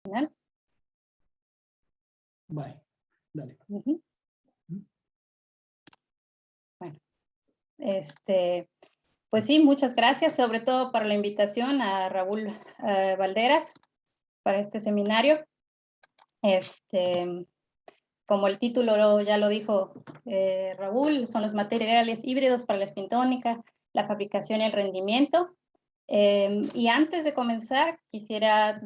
¿Final? Vale, dale. Bueno, pues sí, muchas gracias, sobre todo por la invitación a Raúl Valderas para este seminario. Como el título ya lo dijo Raúl, son los materiales híbridos para la espintónica, la fabricación y el rendimiento. Y antes de comenzar, quisiera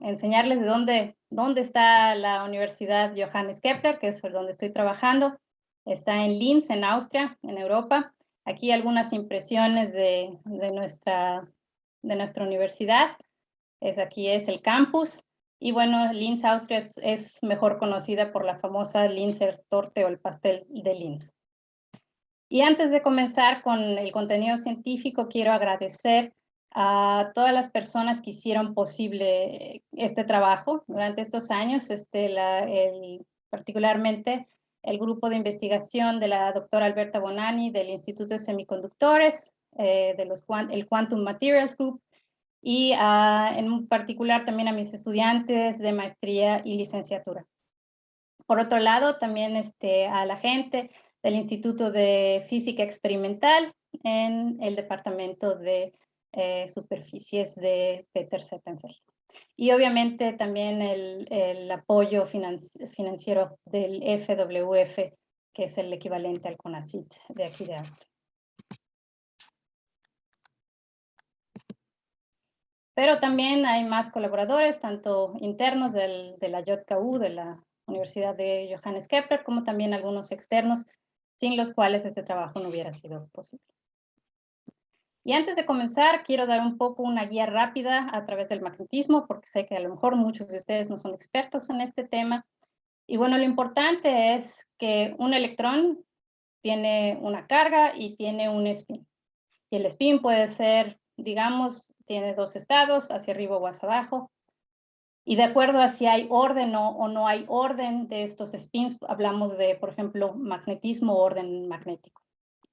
enseñarles de dónde está la Universidad Johannes Kepler, que es donde estoy trabajando. Está en Linz, en Austria, en Europa. Aquí algunas impresiones de nuestra universidad. Aquí es el campus. Y bueno, Linz, Austria es mejor conocida por la famosa Linzer Torte o el pastel de Linz. Y antes de comenzar con el contenido científico, quiero agradecer a todas las personas que hicieron posible este trabajo durante estos años, particularmente el grupo de investigación de la doctora Alberta Bonanni del Instituto de Semiconductores, el Quantum Materials Group, y en particular también a mis estudiantes de maestría y licenciatura. Por otro lado, también a la gente del Instituto de Física Experimental en el Departamento de Superficies de Peter Szettenfeld. Y obviamente también el apoyo financiero del FWF, que es el equivalente al CONACYT de aquí de Austria. Pero también hay más colaboradores, tanto internos de la JKU, de la Universidad de Johannes Kepler, como también algunos externos, sin los cuales este trabajo no hubiera sido posible. Y antes de comenzar, quiero dar un poco una guía rápida a través del magnetismo, porque sé que a lo mejor muchos de ustedes no son expertos en este tema. Y bueno, lo importante es que un electrón tiene una carga y tiene un spin. Y el spin puede ser, digamos, tiene dos estados, hacia arriba o hacia abajo. Y de acuerdo a si hay orden o no hay orden de estos spins, hablamos de, por ejemplo, magnetismo o orden magnético.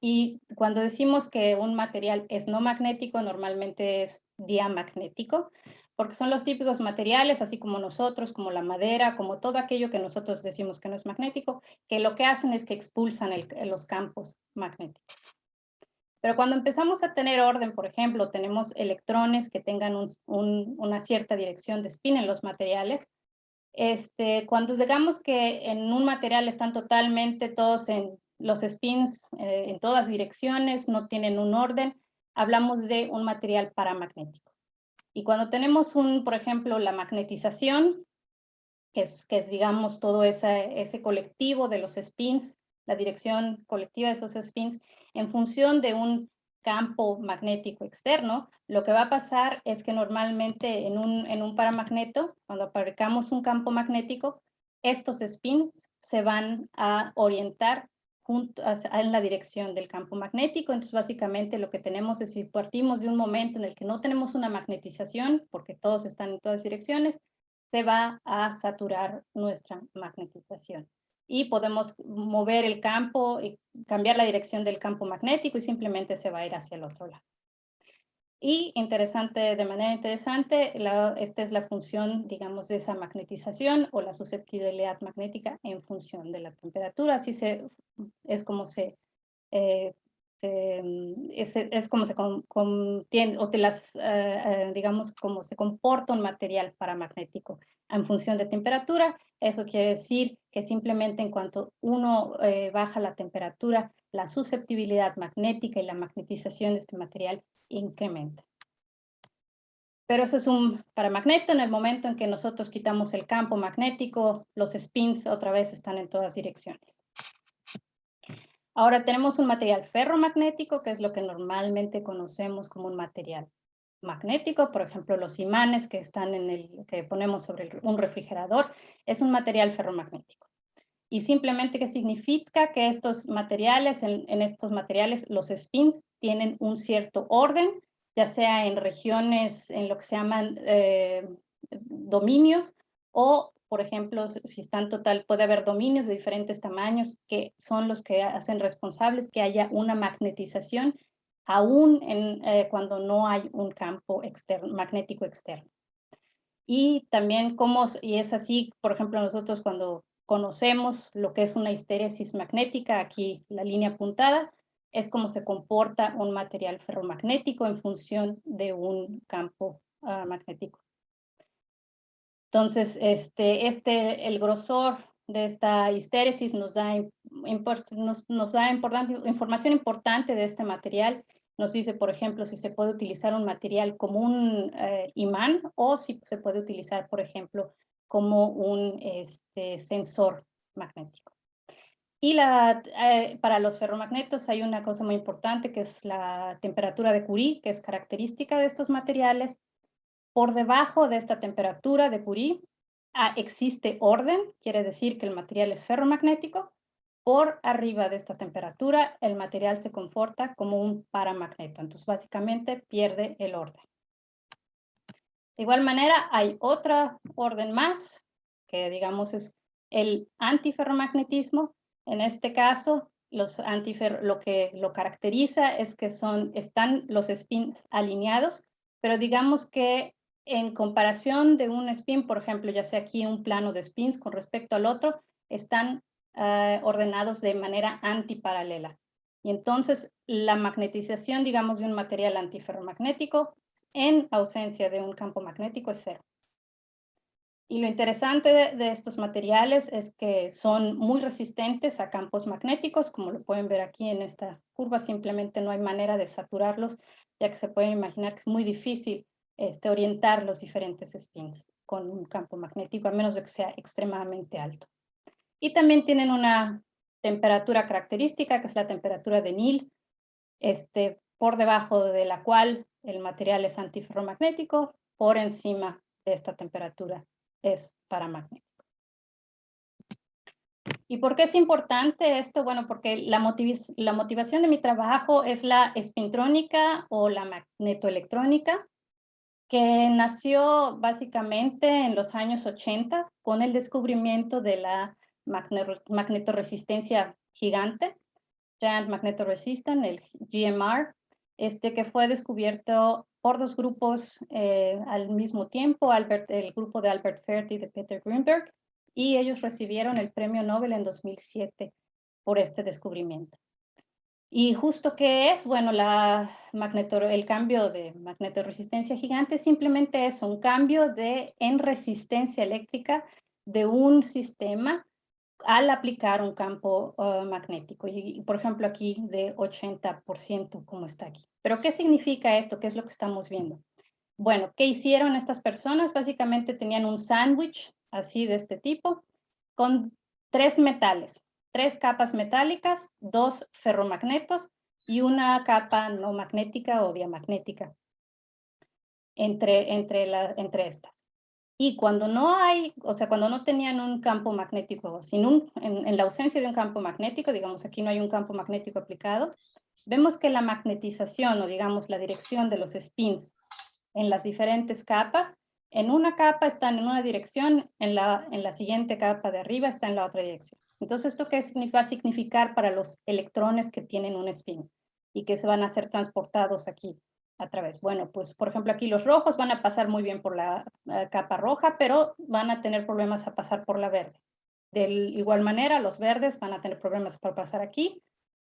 Y cuando decimos que un material es no magnético, normalmente es diamagnético, porque son los típicos materiales, así como nosotros, como la madera, como todo aquello que nosotros decimos que no es magnético, que lo que hacen es que expulsan los campos magnéticos. Pero cuando empezamos a tener orden, por ejemplo, tenemos electrones que tengan una cierta dirección de spin en los materiales. Cuando digamos que en un material están totalmente todos en los spins en todas direcciones, no tienen un orden, hablamos de un material paramagnético. Y cuando tenemos por ejemplo, la magnetización, que es digamos, todo ese colectivo de los spins, la dirección colectiva de esos spins, en función de un campo magnético externo, lo que va a pasar es que normalmente en un paramagneto, cuando aplicamos un campo magnético, estos spins se van a orientar en la dirección del campo magnético. Entonces, básicamente lo que tenemos es, si partimos de un momento en el que no tenemos una magnetización, porque todos están en todas direcciones, se va a saturar nuestra magnetización. Y podemos mover el campo y cambiar la dirección del campo magnético y simplemente se va a ir hacia el otro lado. Y de manera interesante, esta es la función, digamos, de esa magnetización o la susceptibilidad magnética en función de la temperatura. Así es como se contiene, o digamos, como se comporta un material paramagnético en función de temperatura. Eso quiere decir que simplemente en cuanto uno baja la temperatura, la susceptibilidad magnética y la magnetización de este material incrementa. Pero eso es un paramagneto. En el momento en que nosotros quitamos el campo magnético, los spins otra vez están en todas direcciones. Ahora tenemos un material ferromagnético, que es lo que normalmente conocemos como un material magnético. Por ejemplo, los imanes que que ponemos sobre un refrigerador, es un material ferromagnético. Y simplemente, ¿qué significa? Que estos materiales, en estos materiales, los spins tienen un cierto orden, ya sea en regiones, en lo que se llaman dominios, o, por ejemplo, si están puede haber dominios de diferentes tamaños que son los que hacen responsables que haya una magnetización, aún cuando no hay un campo magnético externo. Y también y es así, por ejemplo, nosotros cuando conocemos lo que es una histéresis magnética, aquí la línea apuntada, es como se comporta un material ferromagnético en función de un campo magnético. Entonces, el grosor de esta histéresis nos da información importante de este material. Nos dice, por ejemplo, si se puede utilizar un material como un imán o si se puede utilizar, por ejemplo, como un sensor magnético. Y para los ferromagnetos hay una cosa muy importante que es la temperatura de Curie, que es característica de estos materiales. Por debajo de esta temperatura de Curie existe orden, quiere decir que el material es ferromagnético. Por arriba de esta temperatura, el material se comporta como un paramagneto. Entonces, básicamente, pierde el orden. De igual manera, hay otra orden más, que digamos es el antiferromagnetismo. En este caso, lo que lo caracteriza es que están los spins alineados, pero digamos que en comparación de un spin, por ejemplo, ya sea aquí un plano de spins con respecto al otro, están ordenados de manera antiparalela. Y entonces la magnetización, digamos, de un material antiferromagnético en ausencia de un campo magnético es cero. Y lo interesante de estos materiales es que son muy resistentes a campos magnéticos, como lo pueden ver aquí en esta curva, simplemente no hay manera de saturarlos, ya que se pueden imaginar que es muy difícil orientar los diferentes spins con un campo magnético, a menos de que sea extremadamente alto. Y también tienen una temperatura característica, que es la temperatura de Néel, por debajo de la cual el material es antiferromagnético, por encima de esta temperatura es paramagnético. ¿Y por qué es importante esto? Bueno, porque la motivación de mi trabajo es la espintrónica o la magnetoelectrónica, que nació básicamente en los años 80 con el descubrimiento de la magnetoresistencia gigante, Giant Magnetoresistance, el GMR, que fue descubierto por dos grupos al mismo tiempo, el grupo de Albert Fert y de Peter Greenberg, y ellos recibieron el premio Nobel en 2007 por este descubrimiento. ¿Y justo qué es? Bueno, el cambio de magnetoresistencia gigante simplemente es un cambio en resistencia eléctrica de un sistema al aplicar un campo magnético. Y, por ejemplo, aquí de 80%, como está aquí. ¿Pero qué significa esto? ¿Qué es lo que estamos viendo? Bueno, ¿qué hicieron estas personas? Básicamente tenían un sándwich así de este tipo, con tres metales, tres capas metálicas, dos ferromagnetos y una capa no magnética o diamagnética entre estas. Y cuando no hay, o sea, cuando no tenían un campo magnético, en la ausencia de un campo magnético, digamos aquí no hay un campo magnético aplicado, vemos que la magnetización o digamos la dirección de los spins en las diferentes capas, en una capa están en una dirección, en la siguiente capa de arriba está en la otra dirección. Entonces, ¿esto qué va a significar para los electrones que tienen un spin y que se van a ser transportados aquí a través? Bueno, pues por ejemplo aquí los rojos van a pasar muy bien por la capa roja, pero van a tener problemas a pasar por la verde. De igual manera, los verdes van a tener problemas para pasar aquí,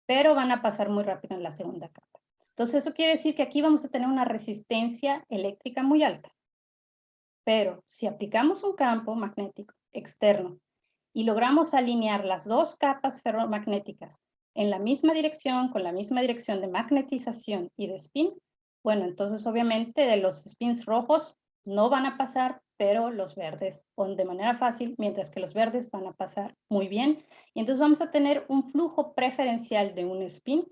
pero van a pasar muy rápido en la segunda capa. Entonces, eso quiere decir que aquí vamos a tener una resistencia eléctrica muy alta. Pero si aplicamos un campo magnético externo y logramos alinear las dos capas ferromagnéticas en la misma dirección, con la misma dirección de magnetización y de spin, bueno, entonces obviamente de los spins rojos no van a pasar, pero los verdes van de manera fácil, mientras que los verdes van a pasar muy bien. Y entonces vamos a tener un flujo preferencial de un spin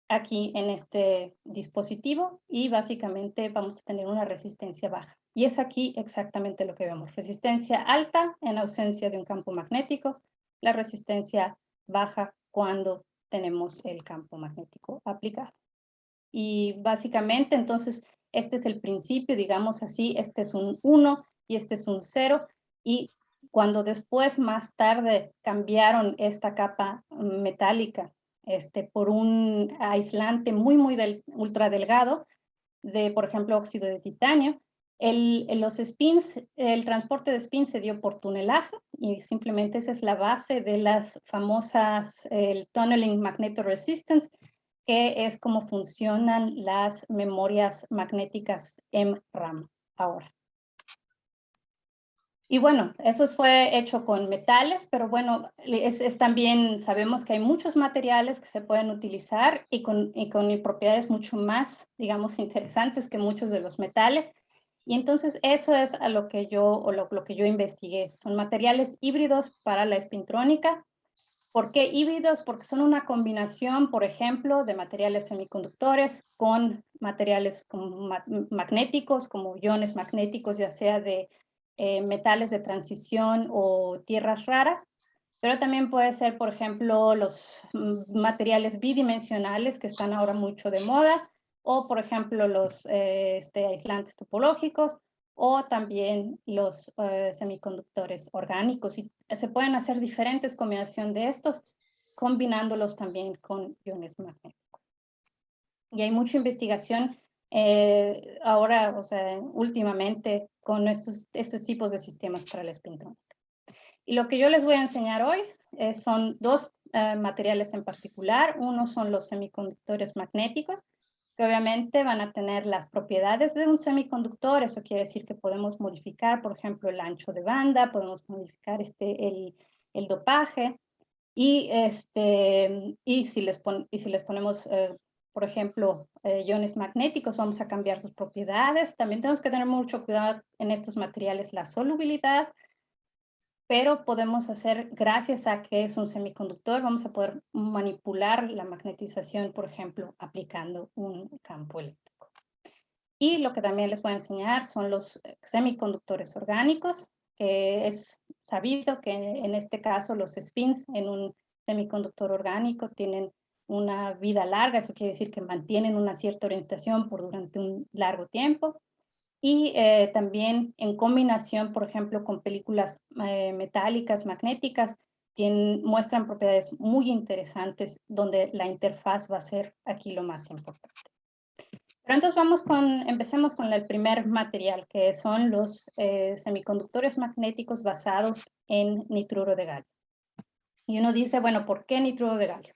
aquí en este dispositivo y básicamente vamos a tener una resistencia baja. Y es aquí exactamente lo que vemos. Resistencia alta en ausencia de un campo magnético, la resistencia baja cuando tenemos el campo magnético aplicado. Y básicamente entonces este es el principio, digamos así, este es un 1 y este es un 0 y cuando después más tarde cambiaron esta capa metálica por un aislante muy ultra delgado de, por ejemplo, óxido de titanio, Los spins, el transporte de spins se dio por tunelaje y simplemente esa es la base de las famosas, el Tunneling Magnetoresistance, que es como funcionan las memorias magnéticas MRAM ahora. Y bueno, eso fue hecho con metales, pero bueno, también sabemos que hay muchos materiales que se pueden utilizar y con propiedades mucho más, digamos, interesantes que muchos de los metales. Y entonces eso es a lo que yo investigué. Son materiales híbridos para la espintrónica. ¿Por qué híbridos? Porque son una combinación, por ejemplo, de materiales semiconductores con materiales como magnéticos, como iones magnéticos, ya sea de metales de transición o tierras raras, pero también puede ser, por ejemplo, los materiales bidimensionales que están ahora mucho de moda, o por ejemplo los aislantes topológicos, o también los semiconductores orgánicos. Y se pueden hacer diferentes combinaciones de estos, combinándolos también con iones magnéticos. Y hay mucha investigación ahora, o sea, últimamente, con estos tipos de sistemas para la espintrónica. Y lo que yo les voy a enseñar hoy son dos materiales en particular. Uno son los semiconductores magnéticos, que obviamente van a tener las propiedades de un semiconductor. Eso quiere decir que podemos modificar, por ejemplo, el ancho de banda, podemos modificar el dopaje. Y si les ponemos, por ejemplo, iones magnéticos, vamos a cambiar sus propiedades. También tenemos que tener mucho cuidado en estos materiales, la solubilidad, pero podemos hacer, gracias a que es un semiconductor, vamos a poder manipular la magnetización, por ejemplo, aplicando un campo eléctrico. Y lo que también les voy a enseñar son los semiconductores orgánicos, que es sabido que en este caso los spins en un semiconductor orgánico tienen una vida larga. Eso quiere decir que mantienen una cierta orientación durante un largo tiempo. Y también en combinación, por ejemplo, con películas metálicas, magnéticas, muestran propiedades muy interesantes donde la interfaz va a ser aquí lo más importante. Pero entonces empecemos con el primer material, que son los semiconductores magnéticos basados en nitruro de galio. Y uno dice, bueno, ¿por qué nitruro de galio?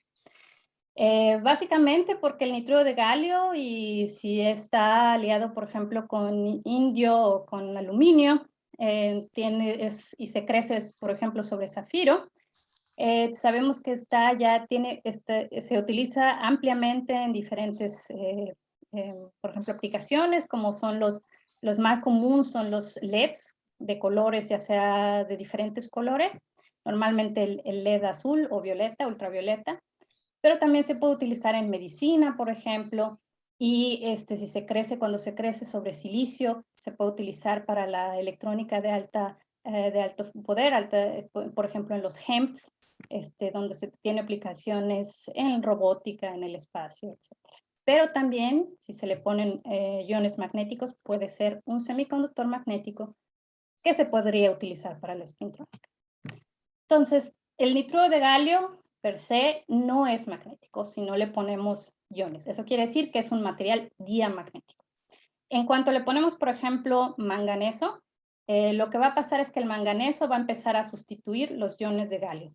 Básicamente porque el nitruro de galio, y si está aliado, por ejemplo, con indio o con aluminio, y se crece, por ejemplo, sobre zafiro, sabemos que se utiliza ampliamente en diferentes, por ejemplo, aplicaciones, como son los más comunes, son los LEDs de colores, ya sea de diferentes colores, normalmente el LED azul o violeta, ultravioleta, pero también se puede utilizar en medicina, por ejemplo, y cuando se crece sobre silicio, se puede utilizar para la electrónica de alto poder, por ejemplo, en los HEMTs, donde se tiene aplicaciones en robótica, en el espacio, etc. Pero también, si se le ponen iones magnéticos, puede ser un semiconductor magnético que se podría utilizar para la espintrónica. Entonces, el nitruro de galio per se no es magnético si no le ponemos iones. Eso quiere decir que es un material diamagnético. En cuanto le ponemos, por ejemplo, manganeso, lo que va a pasar es que el manganeso va a empezar a sustituir los iones de galio.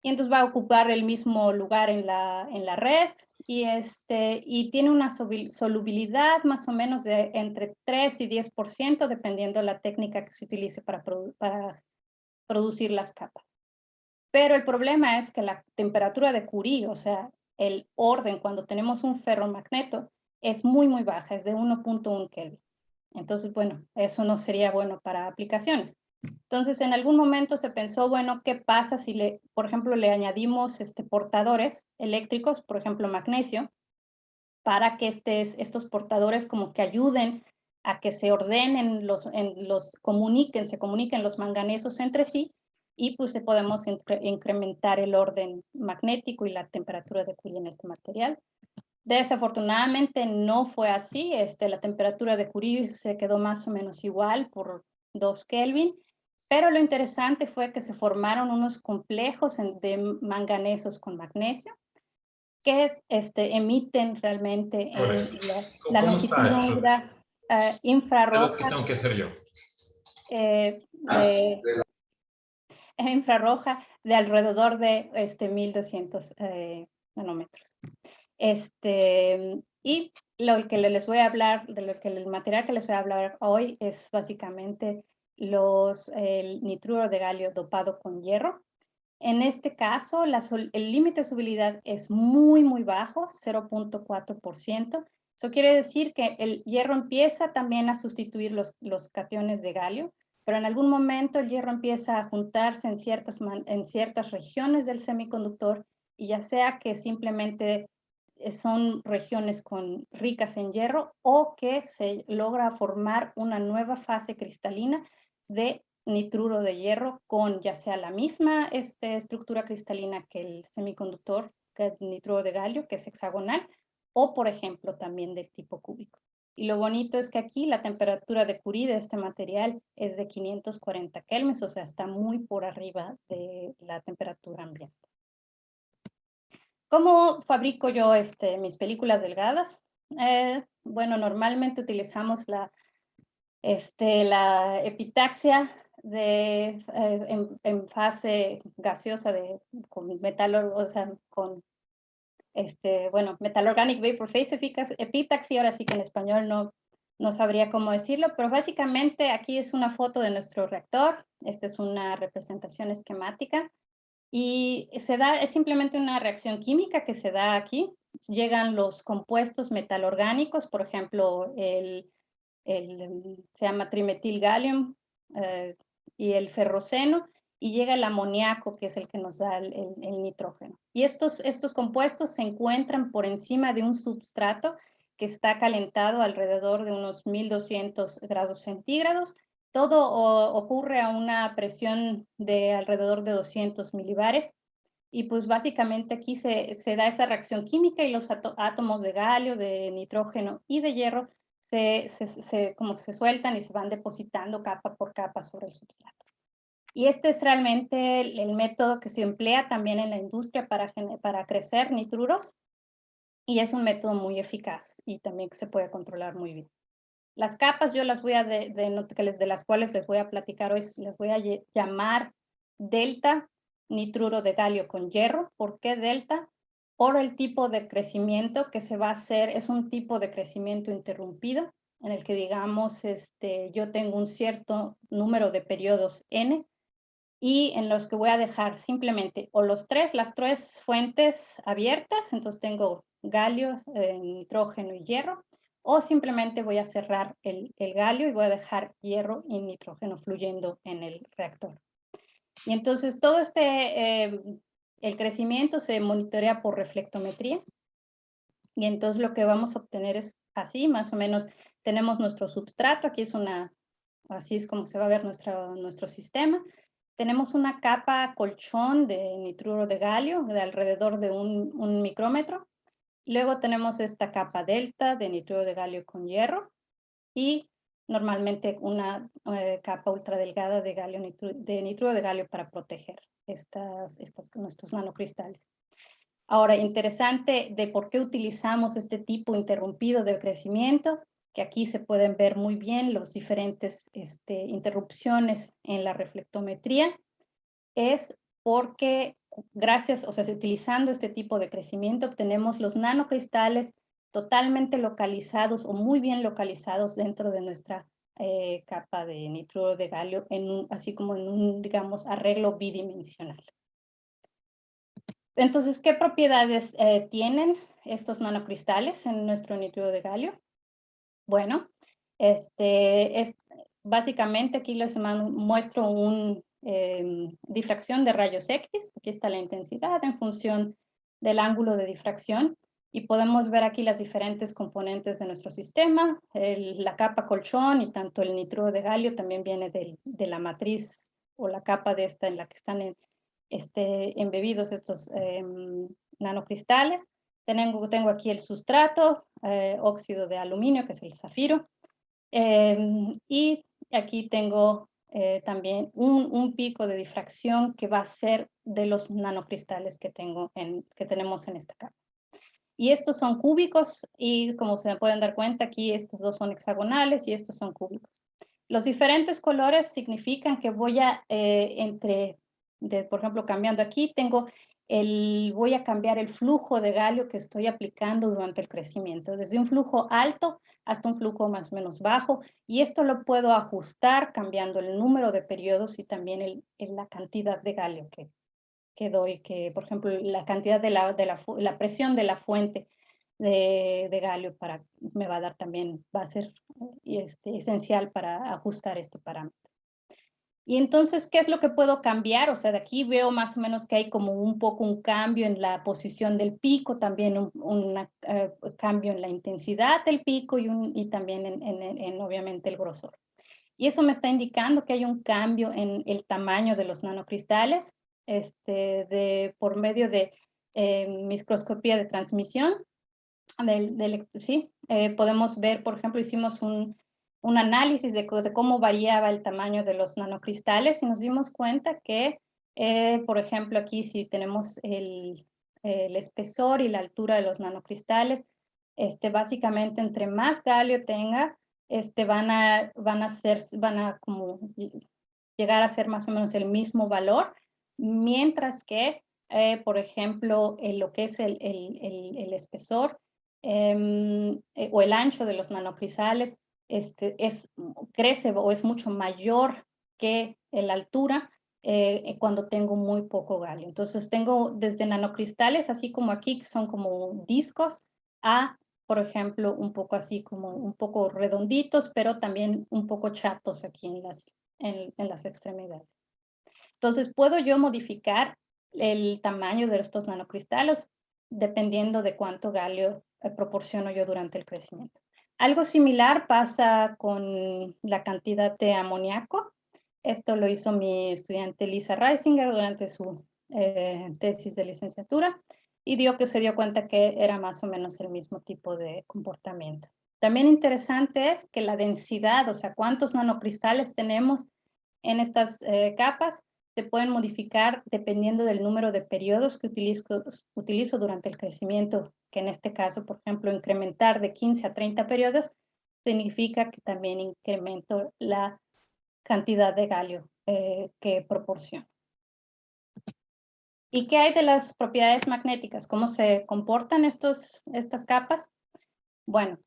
Y entonces va a ocupar el mismo lugar en la red y tiene una solubilidad más o menos de entre 3 y 10%, dependiendo de la técnica que se utilice para producir las capas. Pero el problema es que la temperatura de Curie, o sea, el orden cuando tenemos un ferromagneto, es muy, muy baja, es de 1.1 Kelvin. Entonces, bueno, eso no sería bueno para aplicaciones. Entonces, en algún momento se pensó, bueno, ¿qué pasa si, por ejemplo, le añadimos portadores eléctricos, por ejemplo, magnesio, para que estos portadores como que ayuden a que se ordenen, se comuniquen los manganesos entre sí, y pues podemos incrementar el orden magnético y la temperatura de Curie en este material. Desafortunadamente no fue así. La temperatura de Curie se quedó más o menos igual por 2 Kelvin, pero lo interesante fue que se formaron unos complejos de manganesos con magnesio que emiten realmente la longitud de onda infrarroja. ¿Qué tengo que hacer yo? Infrarroja de alrededor de 1200 nanómetros. Y lo que les voy a hablar, el material que les voy a hablar hoy es básicamente el nitruro de galio dopado con hierro. En este caso, el límite de solubilidad es muy, muy bajo, 0.4%. Eso quiere decir que el hierro empieza también a sustituir los cationes de galio, pero en algún momento el hierro empieza a juntarse en ciertas regiones del semiconductor, y ya sea que simplemente son regiones ricas en hierro o que se logra formar una nueva fase cristalina de nitruro de hierro con ya sea la misma estructura cristalina que el semiconductor, que es nitruro de galio, que es hexagonal, o por ejemplo también del tipo cúbico. Y lo bonito es que aquí la temperatura de Curie de este material es de 540 kelvins, o sea, está muy por arriba de la temperatura ambiente. ¿Cómo fabrico yo mis películas delgadas? Bueno, normalmente utilizamos la epitaxia en fase gaseosa con metal, o sea, con Metal Organic Vapor Phase Epitaxy, ahora sí que en español no sabría cómo decirlo, pero básicamente aquí es una foto de nuestro reactor. Esta es una representación esquemática y es simplemente una reacción química que se da aquí. Llegan los compuestos metalorgánicos, por ejemplo, se llama trimetilgallium y el ferroceno, y llega el amoníaco, que es el que nos da el nitrógeno. Y estos compuestos se encuentran por encima de un substrato que está calentado alrededor de unos 1200 grados centígrados. Todo ocurre a una presión de alrededor de 200 milibares. Y pues básicamente aquí se da esa reacción química y los átomos de galio, de nitrógeno y de hierro como se sueltan y se van depositando capa por capa sobre el substrato. Y este es realmente el método que se emplea también en la industria para crecer nitruros, y es un método muy eficaz y también que se puede controlar muy bien. Las capas yo las voy de las cuales les voy a platicar hoy, les voy a llamar delta nitruro de galio con hierro. ¿Por qué delta? Por el tipo de crecimiento que se va a hacer. Es un tipo de crecimiento interrumpido en el que, digamos, yo tengo un cierto número de periodos n, y en los que voy a dejar simplemente o las tres fuentes abiertas, entonces tengo galio, nitrógeno y hierro, o simplemente voy a cerrar el galio y voy a dejar hierro y nitrógeno fluyendo en el reactor. Y entonces todo el crecimiento se monitorea por reflectometría, y entonces lo que vamos a obtener es así, más o menos. Tenemos nuestro substrato, aquí así es como se va a ver nuestro sistema. Tenemos una capa colchón de nitruro de galio de alrededor de un micrómetro. Luego tenemos esta capa delta de nitruro de galio con hierro, y normalmente una capa ultradelgada de nitruro de galio para proteger nuestros nanocristales. Ahora, interesante de por qué utilizamos este tipo interrumpido de crecimiento, que aquí se pueden ver muy bien los diferentes interrupciones en la reflectometría, es porque utilizando este tipo de crecimiento obtenemos los nanocristales totalmente localizados o muy bien localizados dentro de nuestra capa de nitruro de galio, así como en un, digamos, arreglo bidimensional. Entonces, ¿qué propiedades tienen estos nanocristales en nuestro nitruro de galio? Bueno, básicamente aquí les muestro una difracción de rayos X. Aquí está la intensidad en función del ángulo de difracción, y podemos ver aquí las diferentes componentes de nuestro sistema. La capa colchón y tanto el nitruro de galio también viene de la matriz o la capa de esta en la que están embebidos estos nanocristales. Tengo aquí el sustrato, óxido de aluminio, que es el zafiro, y aquí tengo también un pico de difracción que va a ser de los nanocristales que tenemos en esta capa. Y estos son cúbicos y como se pueden dar cuenta aquí estos dos son hexagonales y estos son cúbicos. Los diferentes colores significan que voy a, por ejemplo, cambiando aquí, voy a cambiar el flujo de galio que estoy aplicando durante el crecimiento, desde un flujo alto hasta un flujo más o menos bajo, y esto lo puedo ajustar cambiando el número de periodos y también la cantidad de galio que doy, por ejemplo, la cantidad de la presión de la fuente de galio me va a dar también, va a ser esencial para ajustar este parámetro. Y entonces, ¿qué es lo que puedo cambiar? O sea, de aquí veo más o menos que hay como un poco un cambio en la posición del pico, también un cambio en la intensidad del pico y también obviamente el grosor. Y eso me está indicando que hay un cambio en el tamaño de los nanocristales por medio de microscopía de transmisión. Podemos ver, por ejemplo, hicimos un análisis de cómo variaba el tamaño de los nanocristales y nos dimos cuenta que, por ejemplo, aquí si tenemos el espesor y la altura de los nanocristales, básicamente entre más galio tenga, van a como llegar a ser más o menos el mismo valor, mientras que, por ejemplo, lo que es el espesor o el ancho de los nanocristales crece o es mucho mayor que la altura cuando tengo muy poco galio. Entonces tengo desde nanocristales, así como aquí, que son como discos, a, por ejemplo, un poco así como un poco redonditos, pero también un poco chatos aquí en las extremidades. Entonces, puedo yo modificar el tamaño de estos nanocristales dependiendo de cuánto galio proporciono yo durante el crecimiento. Algo similar pasa con la cantidad de amoníaco. Esto lo hizo mi estudiante Lisa Reisinger durante su tesis de licenciatura y se dio cuenta que era más o menos el mismo tipo de comportamiento. También interesante es que la densidad, o sea, cuántos nanocristales tenemos en estas capas, se pueden modificar dependiendo del número de periodos que utilizo durante el crecimiento, que en este caso, por ejemplo, incrementar de 15 a 30 periodos significa que también incremento la cantidad de galio que proporciono. ¿Y qué hay de las propiedades magnéticas? ¿Cómo se comportan estas capas? Bueno,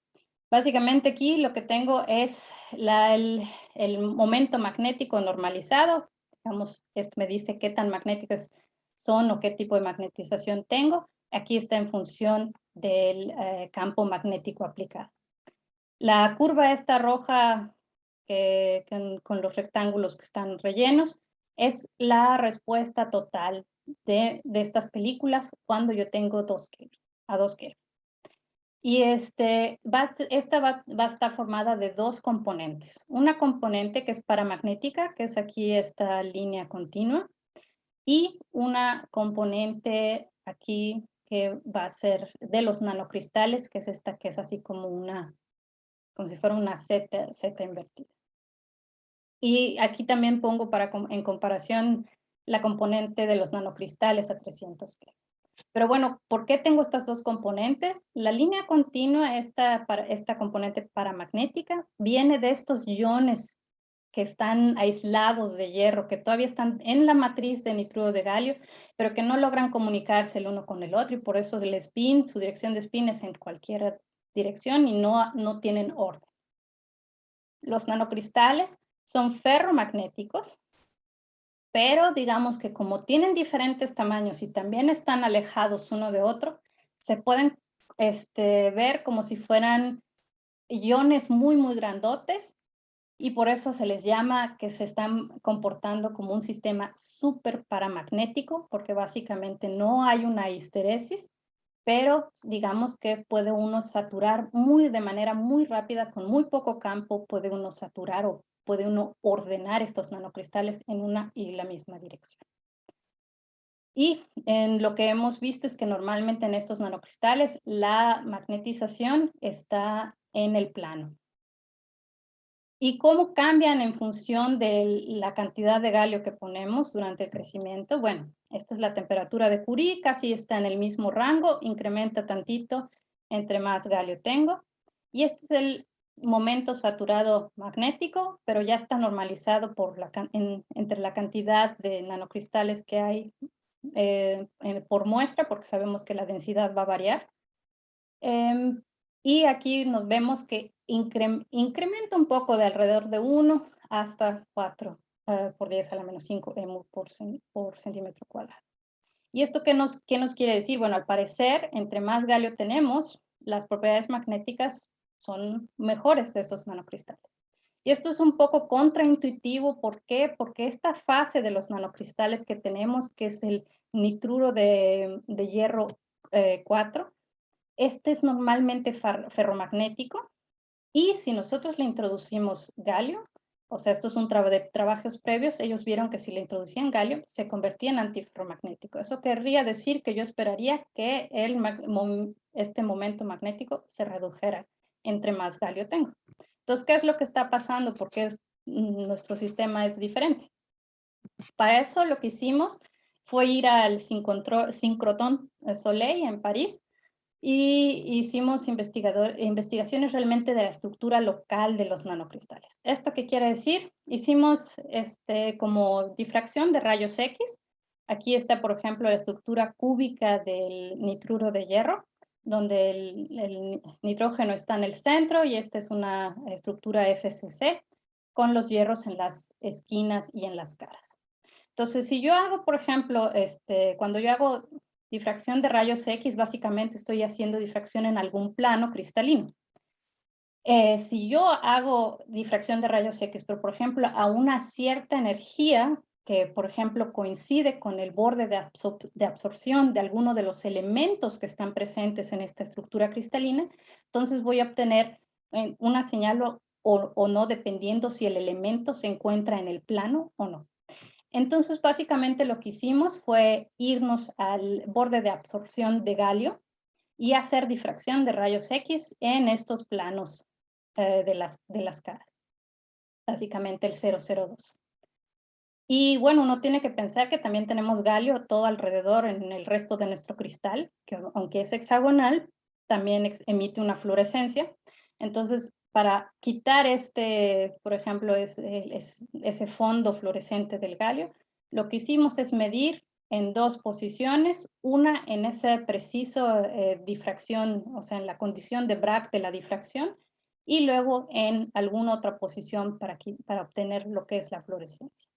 básicamente aquí lo que tengo es el momento magnético normalizado. Digamos, esto me dice qué tan magnéticas son o qué tipo de magnetización tengo. Aquí está en función del campo magnético aplicado. La curva esta roja con los rectángulos que están rellenos es la respuesta total de estas películas cuando yo tengo 2 Kelvin, a 2 Kelvin. Y esta va a estar formada de dos componentes. Una componente que es paramagnética, que es aquí esta línea continua, y una componente aquí que va a ser de los nanocristales, que es esta que es así como si fuera una Z invertida. Y aquí también pongo en comparación la componente de los nanocristales a 300 Kelvin. Pero bueno, ¿por qué tengo estas dos componentes? La línea continua, esta componente paramagnética, viene de estos iones que están aislados de hierro, que todavía están en la matriz de nitruro de galio, pero que no logran comunicarse el uno con el otro, y por eso el spin, su dirección de spin es en cualquier dirección y no tienen orden. Los nanocristales son ferromagnéticos, pero digamos que como tienen diferentes tamaños y también están alejados uno de otro, se pueden ver como si fueran iones muy, muy grandotes, y por eso se les llama que se están comportando como un sistema súper paramagnético, porque básicamente no hay una histeresis, pero digamos que puede uno saturar de manera muy rápida, con muy poco campo, puede uno saturar o puede uno ordenar estos nanocristales en una y la misma dirección. Y en lo que hemos visto es que normalmente en estos nanocristales la magnetización está en el plano. ¿Y cómo cambian en función de la cantidad de galio que ponemos durante el crecimiento? Bueno, esta es la temperatura de Curie, casi está en el mismo rango, incrementa tantito entre más galio tengo. Y este es el momento saturado magnético, pero ya está normalizado por entre la cantidad de nanocristales que hay por muestra, porque sabemos que la densidad va a variar. Y aquí nos vemos que incrementa un poco de alrededor de 1 hasta 4 por 10 a la menos 5 mol por centímetro cuadrado. ¿Y esto qué nos quiere decir? Bueno, al parecer, entre más galio tenemos, las propiedades magnéticas son mejores de esos nanocristales. Y esto es un poco contraintuitivo. ¿Por qué? Porque esta fase de los nanocristales que tenemos, que es el nitruro de hierro 4, este es normalmente ferromagnético, y si nosotros le introducimos galio, o sea, esto es un trabajo de trabajos previos, ellos vieron que si le introducían galio, se convertía en antiferromagnético. Eso querría decir que yo esperaría que este momento magnético se redujera entre más galio tengo. Entonces, ¿qué es lo que está pasando? Porque nuestro sistema es diferente. Para eso lo que hicimos fue ir al Synchrotron Soleil en París, y hicimos investigaciones realmente de la estructura local de los nanocristales. ¿Esto qué quiere decir? Hicimos como difracción de rayos X. Aquí está, por ejemplo, la estructura cúbica del nitruro de hierro, donde el nitrógeno está en el centro, y esta es una estructura FCC con los hierros en las esquinas y en las caras. Entonces, si yo hago, por ejemplo, cuando yo hago difracción de rayos X, básicamente estoy haciendo difracción en algún plano cristalino. Si yo hago difracción de rayos X, pero por ejemplo a una cierta energía que, por ejemplo, coincide con el borde de absorción de alguno de los elementos que están presentes en esta estructura cristalina, entonces voy a obtener una señal o no, dependiendo si el elemento se encuentra en el plano o no. Entonces, básicamente lo que hicimos fue irnos al borde de absorción de galio y hacer difracción de rayos X en estos planos de las caras, básicamente el 002. Y bueno, uno tiene que pensar que también tenemos galio todo alrededor en el resto de nuestro cristal, que aunque es hexagonal, también emite una fluorescencia. Entonces, para quitar por ejemplo, ese fondo fluorescente del galio, lo que hicimos es medir en dos posiciones, una en esa preciso difracción, o sea, en la condición de Bragg de la difracción, y luego en alguna otra posición para obtener lo que es la fluorescencia.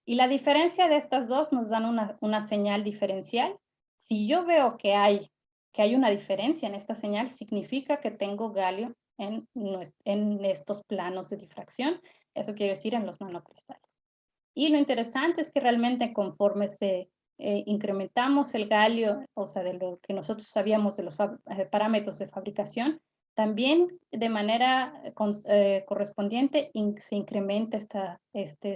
Y la diferencia de estas dos nos dan una señal diferencial. Si yo veo que hay una diferencia en esta señal, significa que tengo galio en estos planos de difracción. Eso quiere decir en los nanocristales. Y lo interesante es que realmente conforme incrementamos el galio, o sea, de lo que nosotros sabíamos de los parámetros de fabricación, también de manera correspondiente se incrementa esta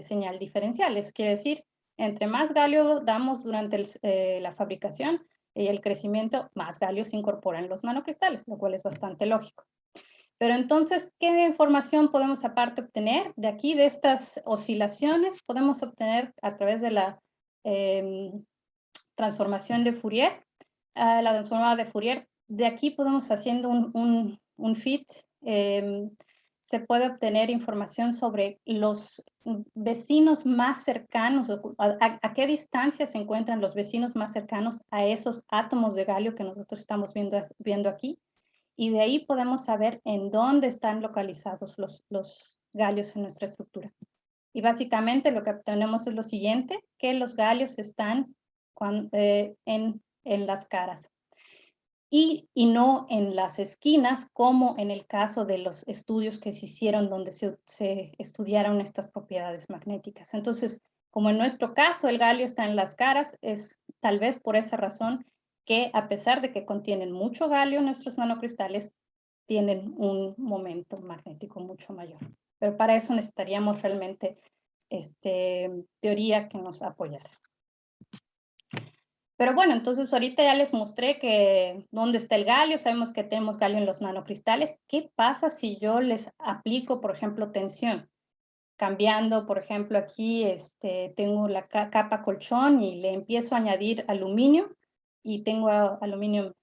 señal diferencial. Eso quiere decir, entre más galio damos durante la fabricación y el crecimiento, más galio se incorpora en los nanocristales, lo cual es bastante lógico. Pero entonces, ¿qué información podemos aparte obtener? De aquí, de estas oscilaciones, podemos obtener a través de la transformación de Fourier, la transformada de Fourier. De aquí podemos, haciendo un fit, se puede obtener información sobre los vecinos más cercanos, a qué distancia se encuentran los vecinos más cercanos a esos átomos de galio que nosotros estamos viendo aquí. Y de ahí podemos saber en dónde están localizados los galios en nuestra estructura. Y básicamente lo que obtenemos es lo siguiente, que los galios están en las caras y no en las esquinas, como en el caso de los estudios que se hicieron donde se estudiaron estas propiedades magnéticas. Entonces, como en nuestro caso el galio está en las caras, es tal vez por esa razón que, a pesar de que contienen mucho galio, nuestros nanocristales tienen un momento magnético mucho mayor. Pero para eso necesitaríamos realmente teoría que nos apoyara. Pero bueno, entonces ahorita ya les mostré que dónde está el galio, sabemos que tenemos galio en los nanocristales. ¿Qué pasa si yo les aplico, por ejemplo, tensión? Cambiando, por ejemplo, aquí tengo la capa colchón y le empiezo a añadir aluminio y tengo aluminio,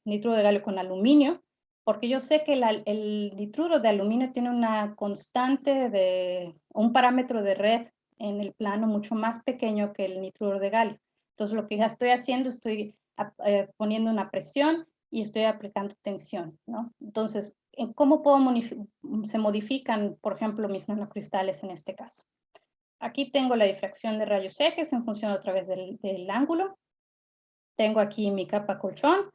nitruro de galio con aluminio, porque yo sé que el nitruro de aluminio tiene una constante un parámetro de red en el plano mucho más pequeño que el nitruro de galio. Entonces, lo que ya estoy haciendo, estoy poniendo una presión y estoy aplicando tensión, ¿no? Entonces, ¿cómo se modifican, por ejemplo, mis nanocristales en este caso? Aquí tengo la difracción de rayos X en función otra vez del ángulo. Tengo aquí mi capa colchón,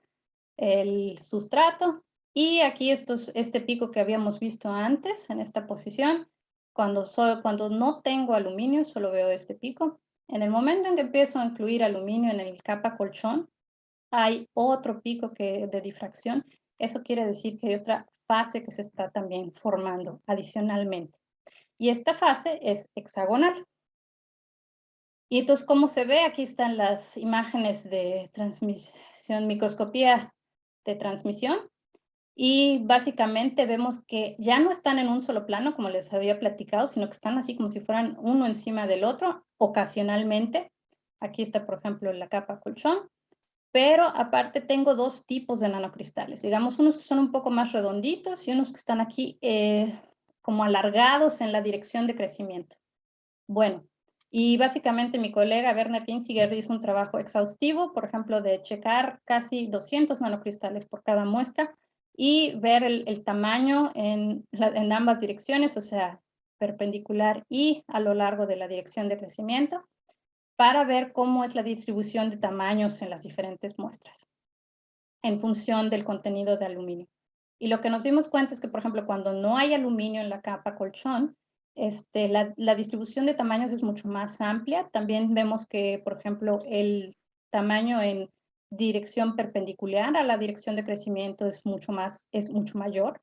el sustrato, y aquí este pico que habíamos visto antes en esta posición. Cuando no tengo aluminio, solo veo este pico. En el momento en que empiezo a incluir aluminio en el capa colchón, hay otro pico de difracción. Eso quiere decir que hay otra fase que se está también formando adicionalmente. Y esta fase es hexagonal. Y entonces, ¿cómo se ve? Aquí están las imágenes de transmisión, microscopía de transmisión. Y básicamente vemos que ya no están en un solo plano, como les había platicado, sino que están así como si fueran uno encima del otro, ocasionalmente. Aquí está, por ejemplo, la capa colchón. Pero aparte tengo dos tipos de nanocristales, digamos, unos que son un poco más redonditos y unos que están aquí como alargados en la dirección de crecimiento. Bueno, y básicamente mi colega Werner Kinziger hizo un trabajo exhaustivo, por ejemplo, de checar casi 200 nanocristales por cada muestra y ver el tamaño en ambas direcciones, o sea, perpendicular y a lo largo de la dirección de crecimiento, para ver cómo es la distribución de tamaños en las diferentes muestras en función del contenido de aluminio. Y lo que nos dimos cuenta es que, por ejemplo, cuando no hay aluminio en la capa colchón, la distribución de tamaños es mucho más amplia. También vemos que, por ejemplo, el tamaño en dirección perpendicular a la dirección de crecimiento es mucho mayor.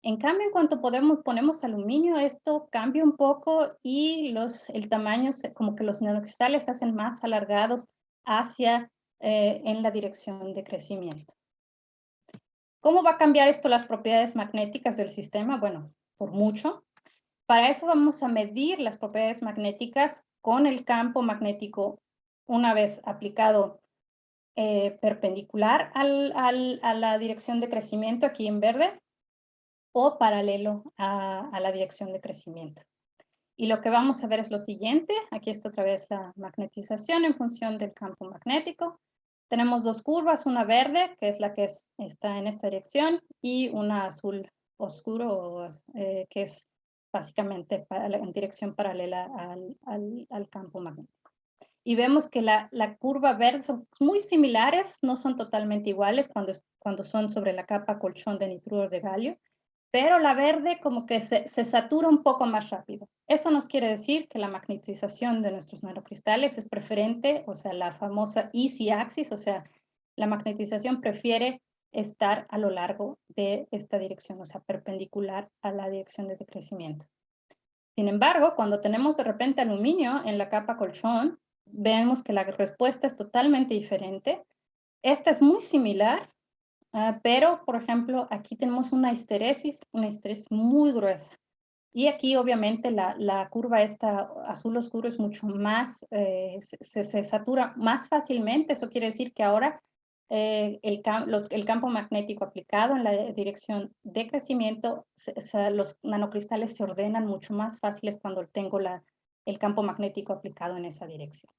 En cambio, en cuanto ponemos aluminio, esto cambia un poco y el tamaño, como que los nanocristales se hacen más alargados en la dirección de crecimiento. ¿Cómo va a cambiar esto las propiedades magnéticas del sistema? Bueno, por mucho. Para eso vamos a medir las propiedades magnéticas con el campo magnético una vez aplicado perpendicular a la dirección de crecimiento, aquí en verde, o paralelo a la dirección de crecimiento. Y lo que vamos a ver es lo siguiente. Aquí está otra vez la magnetización en función del campo magnético. Tenemos dos curvas, una verde, que es la que está en esta dirección, y una azul oscuro, que es básicamente en dirección paralela al campo magnético. Y vemos que la curva verde son muy similares, no son totalmente iguales cuando son sobre la capa colchón de nitruro de galio, pero la verde como que se satura un poco más rápido. Eso nos quiere decir que la magnetización de nuestros nanocristales es preferente, o sea, la famosa easy axis, o sea, la magnetización prefiere estar a lo largo de esta dirección, o sea, perpendicular a la dirección de crecimiento. Sin embargo, cuando tenemos de repente aluminio en la capa colchón, vemos que la respuesta es totalmente diferente. Esta es muy similar, pero, por ejemplo, aquí tenemos una histeresis muy gruesa. Y aquí, obviamente, la curva esta azul oscuro es mucho más, se satura más fácilmente. Eso quiere decir que ahora el campo magnético aplicado en la dirección de crecimiento, los nanocristales se ordenan mucho más fáciles cuando tengo el campo magnético aplicado en esa dirección.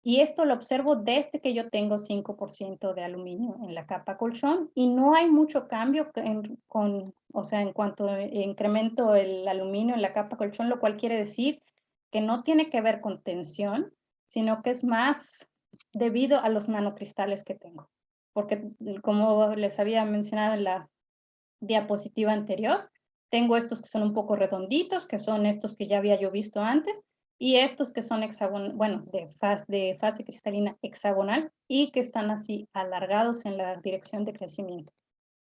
Y esto lo observo desde que yo tengo 5% de aluminio en la capa colchón y no hay mucho cambio o sea, en cuanto incremento el aluminio en la capa colchón, lo cual quiere decir que no tiene que ver con tensión, sino que es más debido a los nanocristales que tengo. Porque como les había mencionado en la diapositiva anterior, tengo estos que son un poco redonditos, que son estos que ya había yo visto antes, y estos que son de fase cristalina hexagonal y que están así alargados en la dirección de crecimiento.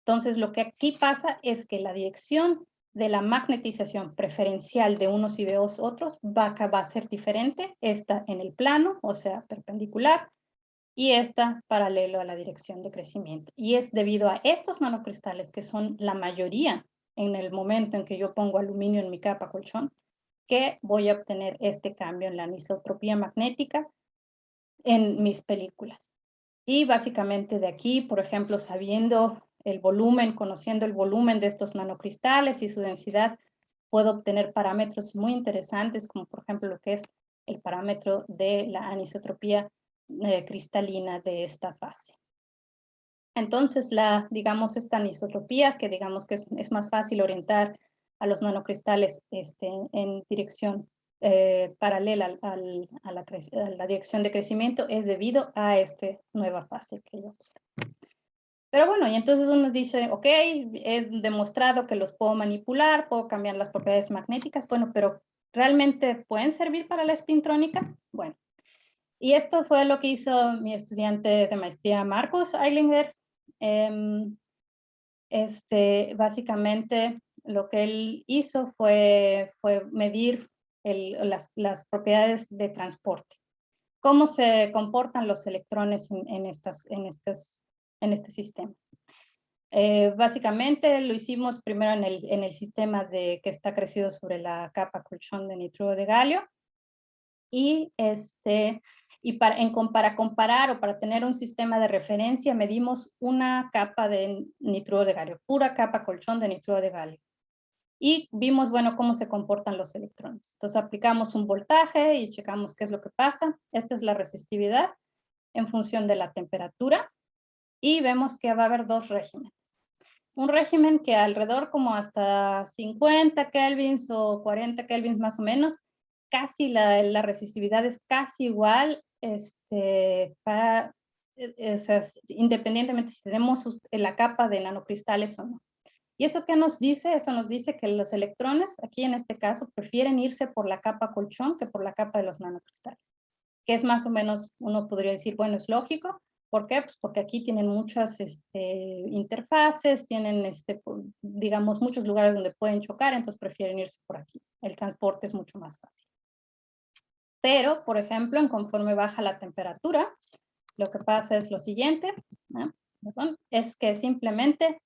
Entonces, lo que aquí pasa es que la dirección de la magnetización preferencial de unos y de otros va a ser diferente. Esta en el plano, o sea, perpendicular, y esta paralelo a la dirección de crecimiento. Y es debido a estos nanocristales, que son la mayoría en el momento en que yo pongo aluminio en mi capa colchón, que voy a obtener este cambio en la anisotropía magnética en mis películas. Y básicamente de aquí, por ejemplo, sabiendo el volumen, conociendo el volumen de estos nanocristales y su densidad, puedo obtener parámetros muy interesantes, como por ejemplo lo que es el parámetro de la anisotropía cristalina de esta fase. Entonces, digamos, esta anisotropía, que digamos que es más fácil orientar a los nanocristales en dirección paralela a la dirección de crecimiento, es debido a esta nueva fase que yo observo. Pero bueno, y entonces uno dice, ok, he demostrado que los puedo manipular, puedo cambiar las propiedades magnéticas, bueno, pero ¿realmente pueden servir para la espintrónica? Bueno, y esto fue lo que hizo mi estudiante de maestría, Marcus Eilinger. Básicamente, lo que él hizo fue medir las propiedades de transporte. Cómo se comportan los electrones en este sistema. Básicamente lo hicimos primero en el sistema que está crecido sobre la capa colchón de nitruro de galio. Y para comparar o para tener un sistema de referencia, medimos una capa de nitruro de galio, pura capa colchón de nitruro de galio. Y vimos, bueno, cómo se comportan los electrones. Entonces aplicamos un voltaje y checamos qué es lo que pasa. Esta es la resistividad en función de la temperatura. Y vemos que va a haber dos regímenes. Un régimen que alrededor como hasta 50 kelvins o 40 kelvins más o menos, casi la resistividad es casi igual, o sea, independientemente si tenemos la capa de nanocristales o no. ¿Y eso qué nos dice? Eso nos dice que los electrones, aquí en este caso, prefieren irse por la capa colchón que por la capa de los nanocristales. Que es más o menos, uno podría decir, bueno, es lógico. ¿Por qué? Pues porque aquí tienen muchas interfaces, tienen, digamos, muchos lugares donde pueden chocar, entonces prefieren irse por aquí. El transporte es mucho más fácil. Pero, por ejemplo, en conforme baja la temperatura, lo que pasa es lo siguiente, ¿no? Es que simplemente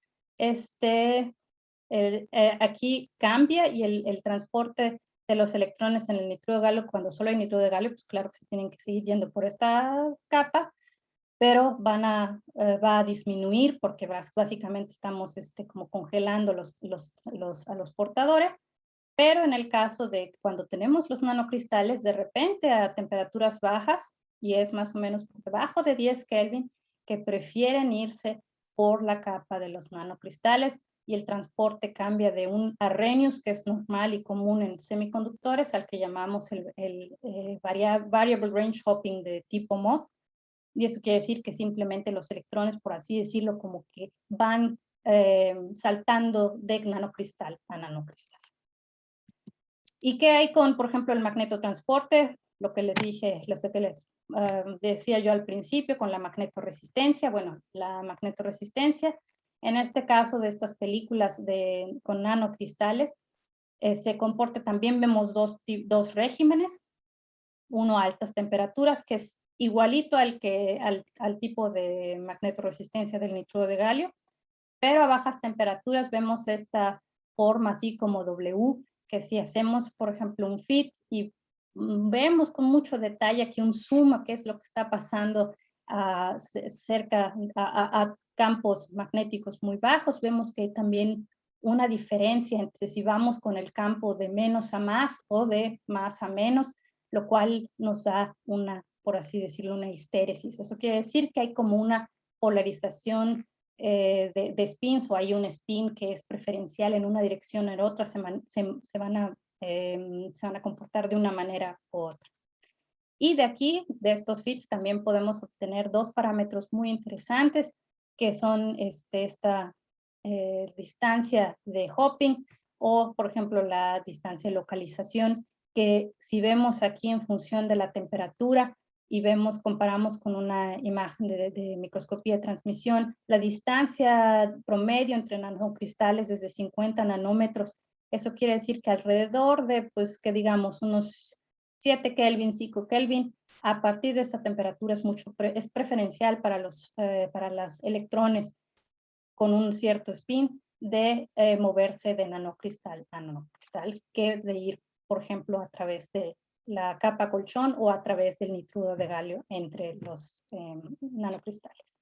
aquí cambia y el transporte de los electrones en el nitruro de galio, cuando solo hay nitruro de galio, pues claro que se tienen que seguir yendo por esta capa, pero va a disminuir porque básicamente estamos como congelando a los portadores. Pero en el caso de cuando tenemos los nanocristales, de repente a temperaturas bajas, y es más o menos por debajo de 10 Kelvin, que prefieren irse por la capa de los nanocristales, y el transporte cambia de un Arrhenius, que es normal y común en semiconductores, al que llamamos el Variable Range Hopping de tipo MOT, y eso quiere decir que simplemente los electrones, por así decirlo, como que van saltando de nanocristal a nanocristal. ¿Y qué hay con, por ejemplo, el magnetotransporte? Lo que les dije, lo que les decía yo al principio con la magnetoresistencia. Bueno, la magnetoresistencia, en este caso de estas películas con nanocristales, se comporta también, vemos dos regímenes. Uno a altas temperaturas, que es igualito al tipo de magnetoresistencia del nitruro de galio, pero a bajas temperaturas vemos esta forma así como W, que si hacemos, por ejemplo, un fit y vemos con mucho detalle aquí un zoom a qué es lo que está pasando cerca a campos magnéticos muy bajos, vemos que hay también una diferencia entre si vamos con el campo de menos a más o de más a menos, lo cual nos da por así decirlo, una histéresis. Eso quiere decir que hay como una polarización de spins, o hay un spin que es preferencial en una dirección o en otra, se van a comportar de una manera u otra. Y de aquí, de estos fits, también podemos obtener dos parámetros muy interesantes, que son esta distancia de hopping, o por ejemplo la distancia de localización, que si vemos aquí en función de la temperatura, y comparamos con una imagen de microscopía de transmisión, la distancia promedio entre nanocristales es de 50 nanómetros. Eso quiere decir que alrededor de, pues, que digamos, unos 7 Kelvin, 5 Kelvin. A partir de esa temperatura es preferencial para los electrones con un cierto spin de moverse de nanocristal a nanocristal que de ir, por ejemplo, a través de la capa colchón o a través del nitruro de galio entre los nanocristales.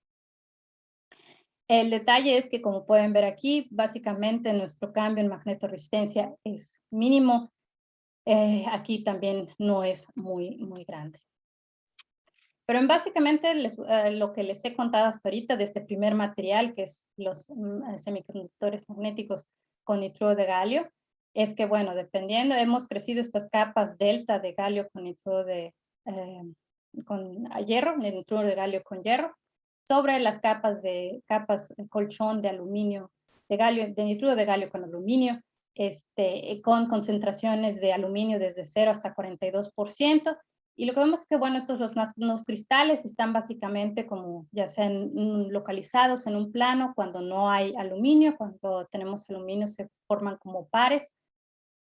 El detalle es que, como pueden ver aquí, básicamente nuestro cambio en magnetoresistencia es mínimo. Aquí también no es muy grande. Pero básicamente lo que les he contado hasta ahorita de este primer material, que es los semiconductores magnéticos con nitruro de galio, es que, bueno, dependiendo, hemos crecido estas capas delta de galio con nitruro de hierro, el nitruro de galio con hierro, sobre las capas colchón de aluminio, de nitruro de galio con aluminio, con concentraciones de aluminio desde 0 hasta 42%. Y lo que vemos es que, bueno, los cristales están básicamente como ya sean localizados en un plano cuando no hay aluminio. Cuando tenemos aluminio se forman como pares,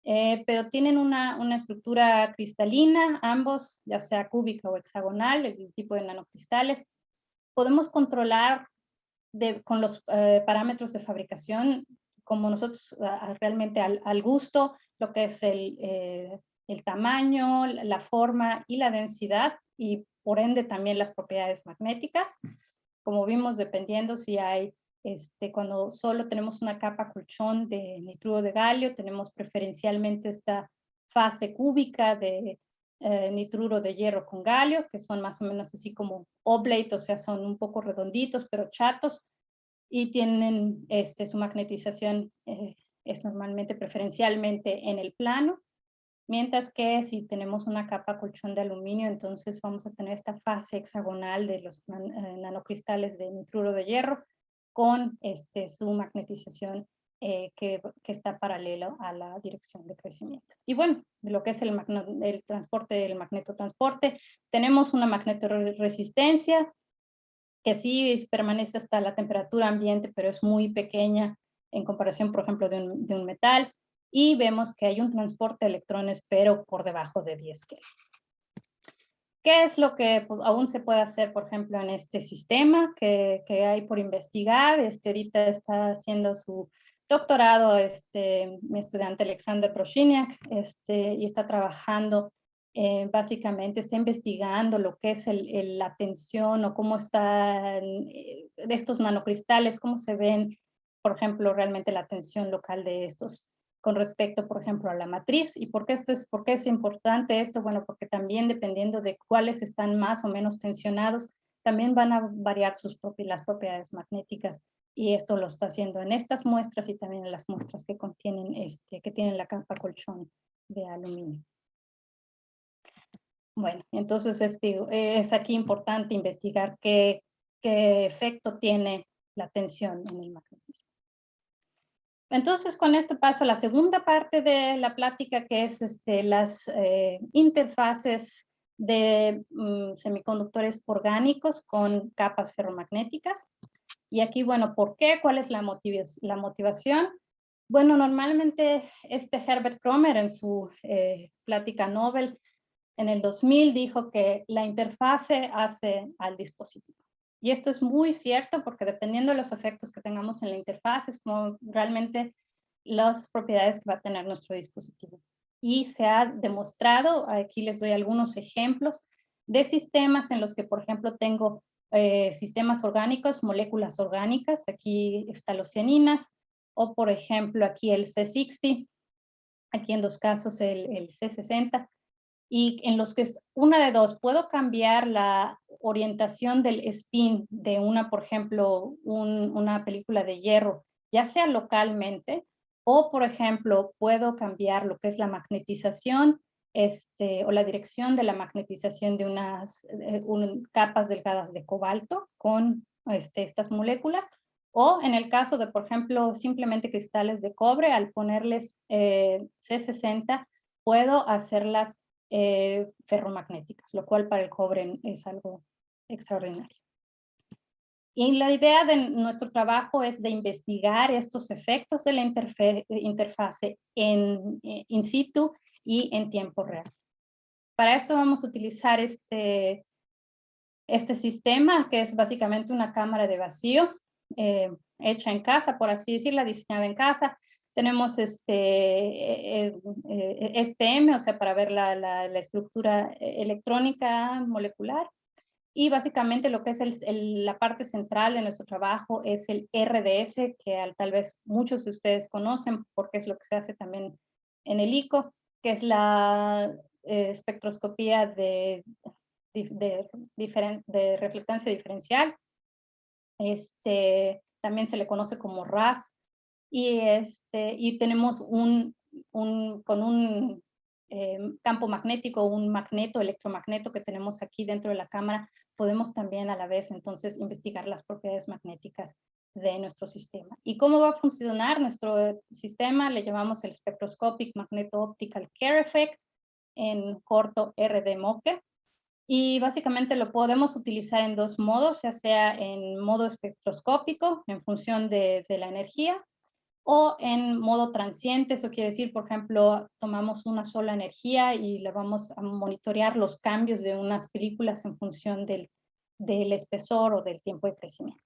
pero tienen una estructura cristalina, ambos, ya sea cúbica o hexagonal, el tipo de nanocristales. Podemos controlar con los parámetros de fabricación, como nosotros realmente al gusto, lo que es el tamaño, la forma y la densidad, y por ende también las propiedades magnéticas. Como vimos, dependiendo si hay, cuando solo tenemos una capa colchón de nitruro de galio, tenemos preferencialmente esta fase cúbica de nitruro de hierro con galio, que son más o menos así como oblate, o sea, son un poco redonditos, pero chatos, y tienen su magnetización es normalmente preferencialmente en el plano, mientras que si tenemos una capa colchón de aluminio, entonces vamos a tener esta fase hexagonal de los nanocristales de nitruro de hierro con su magnetización que está paralelo a la dirección de crecimiento. Y bueno, de lo que es el transporte, el magnetotransporte, tenemos una magnetoresistencia que sí permanece hasta la temperatura ambiente, pero es muy pequeña en comparación, por ejemplo, de un metal. Y vemos que hay un transporte de electrones, pero por debajo de 10 Kelvin. ¿Qué es lo que aún se puede hacer, por ejemplo, en este sistema que hay por investigar? Ahorita está haciendo su doctorado mi estudiante Alexander Proshiniak, y está trabajando, básicamente está investigando lo que es la tensión o cómo están de estos nanocristales, cómo se ven, por ejemplo, realmente la tensión local de estos con respecto, por ejemplo, a la matriz. ¿Y por qué es importante esto? Bueno, porque también dependiendo de cuáles están más o menos tensionados, también van a variar las propiedades magnéticas. Y esto lo está haciendo en estas muestras y también en las muestras que contienen, que tienen la capa colchón de aluminio. Bueno, entonces es aquí importante investigar qué efecto tiene la tensión en el magnetismo. Entonces, con esto paso a la segunda parte de la plática, que es las interfaces de semiconductores orgánicos con capas ferromagnéticas. Y aquí, bueno, ¿por qué? ¿Cuál es la motivación? Bueno, normalmente Herbert Kromer en su plática Nobel en el 2000 dijo que la interfase hace al dispositivo. Y esto es muy cierto porque dependiendo de los efectos que tengamos en la interfaz es como realmente las propiedades que va a tener nuestro dispositivo. Y se ha demostrado, aquí les doy algunos ejemplos de sistemas en los que, por ejemplo, tengo sistemas orgánicos, moléculas orgánicas, aquí ftalocianinas, o por ejemplo aquí el C60, aquí en dos casos el C60, y en los que es una de dos, puedo cambiar la orientación del spin de por ejemplo, una película de hierro, ya sea localmente, o por ejemplo, puedo cambiar lo que es la magnetización, o la dirección de la magnetización de unas capas delgadas de cobalto con estas moléculas, o en el caso de, por ejemplo, simplemente cristales de cobre, al ponerles C60, puedo hacerlas ferromagnéticas, lo cual para el cobre es algo extraordinario. Y la idea de nuestro trabajo es de investigar estos efectos de la interfase in situ y en tiempo real. Para esto vamos a utilizar este sistema, que es básicamente una cámara de vacío, hecha en casa, por así decirlo, diseñada en casa. Tenemos STM, o sea, para ver la estructura electrónica molecular. Y básicamente lo que es la parte central de nuestro trabajo es el RDS, que tal vez muchos de ustedes conocen, porque es lo que se hace también en el ICO, que es la espectroscopía de reflectancia diferencial. También se le conoce como RAS. Y tenemos con un campo magnético, un magneto, electromagneto que tenemos aquí dentro de la cámara, podemos también a la vez entonces investigar las propiedades magnéticas de nuestro sistema. ¿Y cómo va a funcionar nuestro sistema? Le llamamos el Spectroscopic Magneto-Optical Care Effect, en corto RDMOCE. Y básicamente lo podemos utilizar en dos modos, ya sea en modo espectroscópico, en función de la energía, o en modo transiente. Eso quiere decir, por ejemplo, tomamos una sola energía y le vamos a monitorear los cambios de unas películas en función del espesor o del tiempo de crecimiento.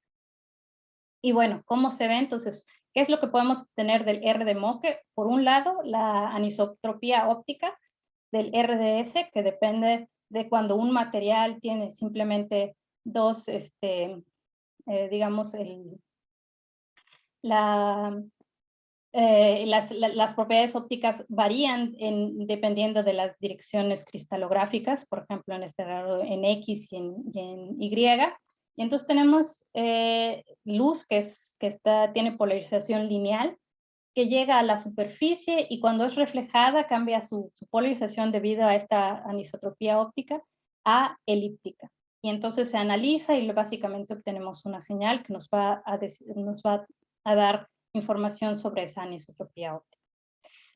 Y bueno, ¿cómo se ve entonces? ¿Qué es lo que podemos obtener del RDMOCE? Por un lado, la anisotropía óptica del RDS, que depende de cuando un material tiene simplemente dos, digamos, las propiedades ópticas varían dependiendo de las direcciones cristalográficas, por ejemplo, en este caso en X y en Y. Y entonces tenemos luz que tiene polarización lineal, que llega a la superficie y cuando es reflejada cambia su polarización debido a esta anisotropía óptica a elíptica. Y entonces se analiza y básicamente obtenemos una señal que nos va a dar información sobre esa anisotropía óptica.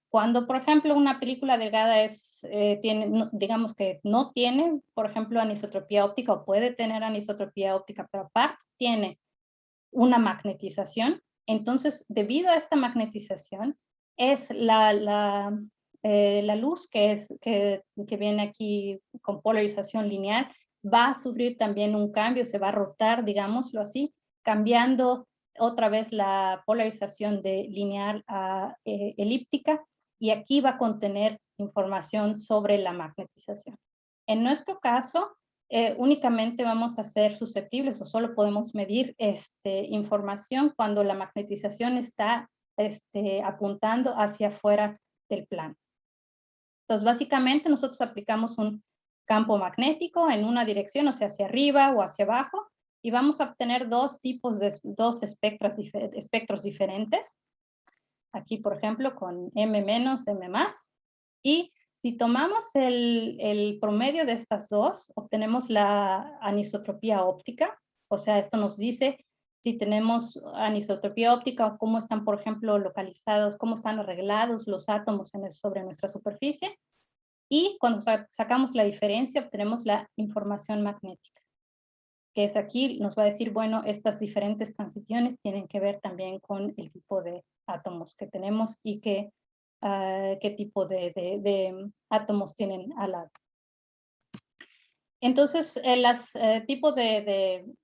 Cuando, por ejemplo, una película delgada digamos que no tiene, por ejemplo, anisotropía óptica, o puede tener anisotropía óptica, pero aparte tiene una magnetización, entonces, debido a esta magnetización, es la luz que viene aquí con polarización lineal, va a sufrir también un cambio, se va a rotar, digámoslo así, cambiando otra vez la polarización de lineal a elíptica, y aquí va a contener información sobre la magnetización. En nuestro caso, únicamente vamos a ser susceptibles o solo podemos medir información cuando la magnetización está apuntando hacia afuera del plano. Entonces, básicamente nosotros aplicamos un campo magnético en una dirección, o sea, hacia arriba o hacia abajo, y vamos a obtener dos espectros diferentes. Aquí, por ejemplo, con M-, M+, y si tomamos el promedio de estas dos, obtenemos la anisotropía óptica, o sea, esto nos dice si tenemos anisotropía óptica o cómo están, por ejemplo, localizados, cómo están arreglados los átomos sobre nuestra superficie. Y cuando sacamos la diferencia, obtenemos la información magnética, que es aquí, nos va a decir, bueno, estas diferentes transiciones tienen que ver también con el tipo de átomos que tenemos y qué tipo de átomos tienen al lado. Entonces, tipos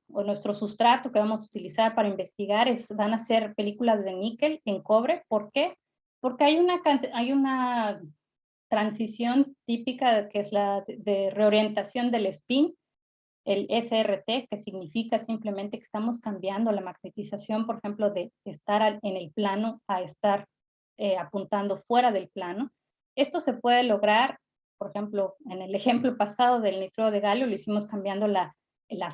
o nuestro sustrato que vamos a utilizar para investigar van a ser películas de níquel en cobre. ¿Por qué? Porque hay una transición típica que es la de reorientación del spin, el SRT, que significa simplemente que estamos cambiando la magnetización, por ejemplo, de estar en el plano a estar apuntando fuera del plano. Esto se puede lograr, por ejemplo, en el ejemplo pasado del nitruro de galio, lo hicimos cambiando la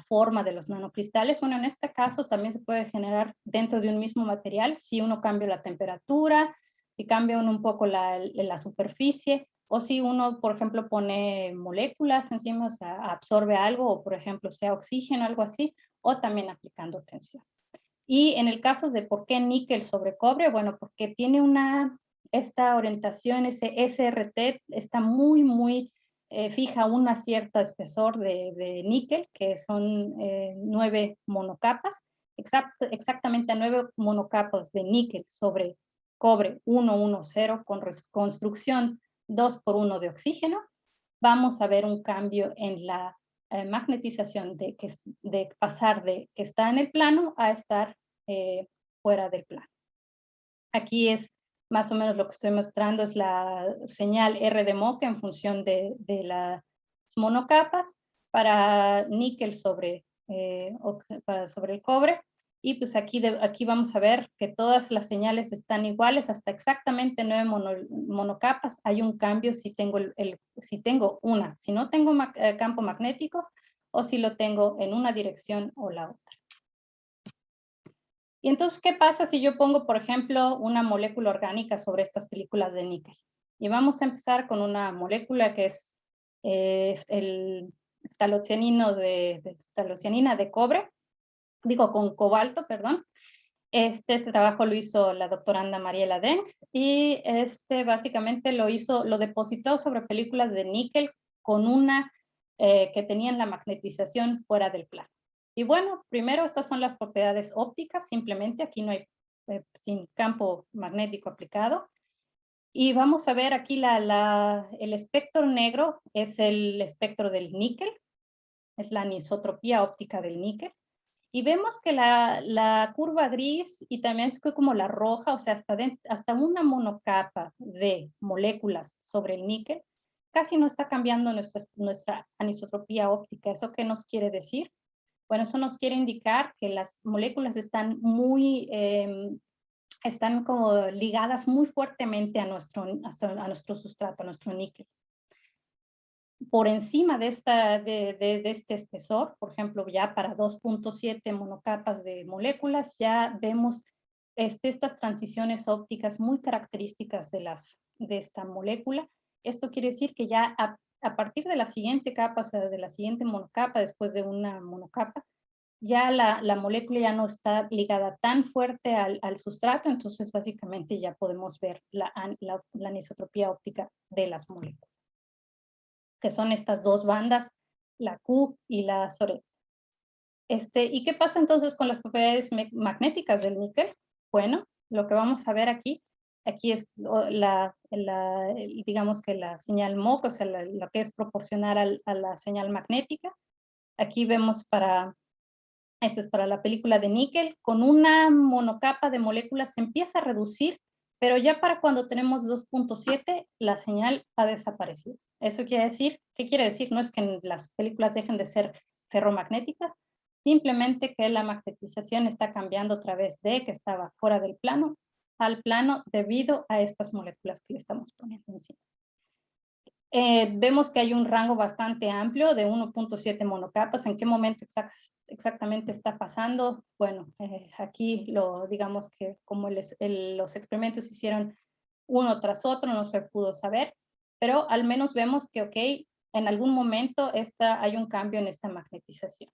forma de los nanocristales. Bueno, en este caso también se puede generar dentro de un mismo material si uno cambia la temperatura, si cambia uno un poco la superficie, o si uno, por ejemplo, pone moléculas encima, o sea, absorbe algo, o por ejemplo, sea oxígeno, algo así, o también aplicando tensión. Y en el caso de por qué níquel sobre cobre, bueno, porque tiene esta orientación, ese SRT está muy fija, una cierta espesor de níquel, que son 9 monocapas, exactamente 9 monocapas de níquel sobre cobre 110 con construcción 2 por 1 de oxígeno. vamos a ver un cambio en la magnetización de pasar de que está en el plano a estar fuera del plano. Aquí es más o menos lo que estoy mostrando, es la señal R de Mock en función de las monocapas para níquel sobre el cobre. Y pues aquí vamos a ver que todas las señales están iguales hasta exactamente 9 monocapas. Hay un cambio si tengo, si no tengo campo magnético o si lo tengo en una dirección o la otra. Y entonces, ¿qué pasa si yo pongo, por ejemplo, una molécula orgánica sobre estas películas de níquel? Y vamos a empezar con una molécula que es el talocianina de cobre, con cobalto, perdón. Este trabajo lo hizo la doctora Ana Mariela Deng y básicamente lo depositó sobre películas de níquel con una que tenían la magnetización fuera del plano. Y bueno, primero estas son las propiedades ópticas, simplemente aquí no hay sin campo magnético aplicado. Y vamos a ver aquí el espectro negro es el espectro del níquel, es la anisotropía óptica del níquel. Y vemos que la curva gris y también es como la roja, o sea, hasta una monocapa de moléculas sobre el níquel, casi no está cambiando nuestra anisotropía óptica. ¿Eso qué nos quiere decir? Bueno, eso nos quiere indicar que las moléculas están están como ligadas muy fuertemente a nuestro sustrato, a nuestro níquel. Por encima de este espesor, por ejemplo, ya para 2.7 monocapas de moléculas, ya vemos estas transiciones ópticas muy características de esta molécula. Esto quiere decir que ya a partir de la siguiente capa, o sea, de la siguiente monocapa, después de una monocapa, ya la molécula ya no está ligada tan fuerte al sustrato, entonces básicamente ya podemos ver la anisotropía óptica de las moléculas, que son estas dos bandas, la Q y la SORET. ¿Y qué pasa entonces con las propiedades magnéticas del níquel? Bueno, lo que vamos a ver aquí es digamos que la señal MOC, o sea, lo que es proporcional a la señal magnética. Aquí vemos esto es para la película de níquel, con una monocapa de moléculas se empieza a reducir, pero ya para cuando tenemos 2.7, la señal ha desaparecido. Eso quiere decir, ¿qué quiere decir? No es que las películas dejen de ser ferromagnéticas, simplemente que la magnetización está cambiando a través de que estaba fuera del plano al plano debido a estas moléculas que le estamos poniendo encima. Vemos que hay un rango bastante amplio de 1.7 monocapas. ¿En qué momento exactamente está pasando? Bueno, aquí digamos que como los experimentos se hicieron uno tras otro, no se pudo saber, pero al menos vemos que, ok, en algún momento hay un cambio en esta magnetización.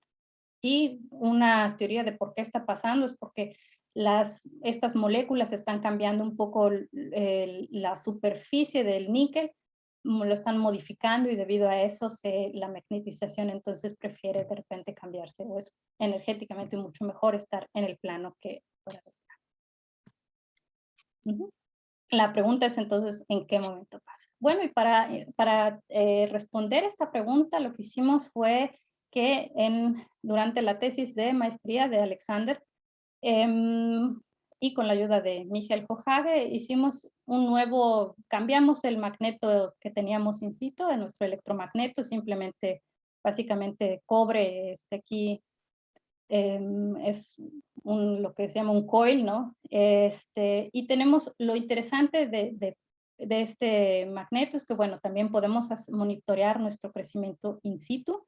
Y una teoría de por qué está pasando es porque estas moléculas están cambiando un poco la superficie del níquel, lo están modificando y debido a eso la magnetización entonces prefiere de repente cambiarse, o es energéticamente mucho mejor estar en el plano que fuera del plano. La pregunta es entonces, ¿en qué momento pasa? Bueno, y para responder esta pregunta, lo que hicimos fue que durante la tesis de maestría de Alexander, y con la ayuda de Michael Hohage, cambiamos el magneto que teníamos in situ, de nuestro electromagneto, simplemente, básicamente cobre, aquí es lo que se llama un coil, ¿no? Y tenemos lo interesante de este magneto es que, bueno, también podemos monitorear nuestro crecimiento in situ,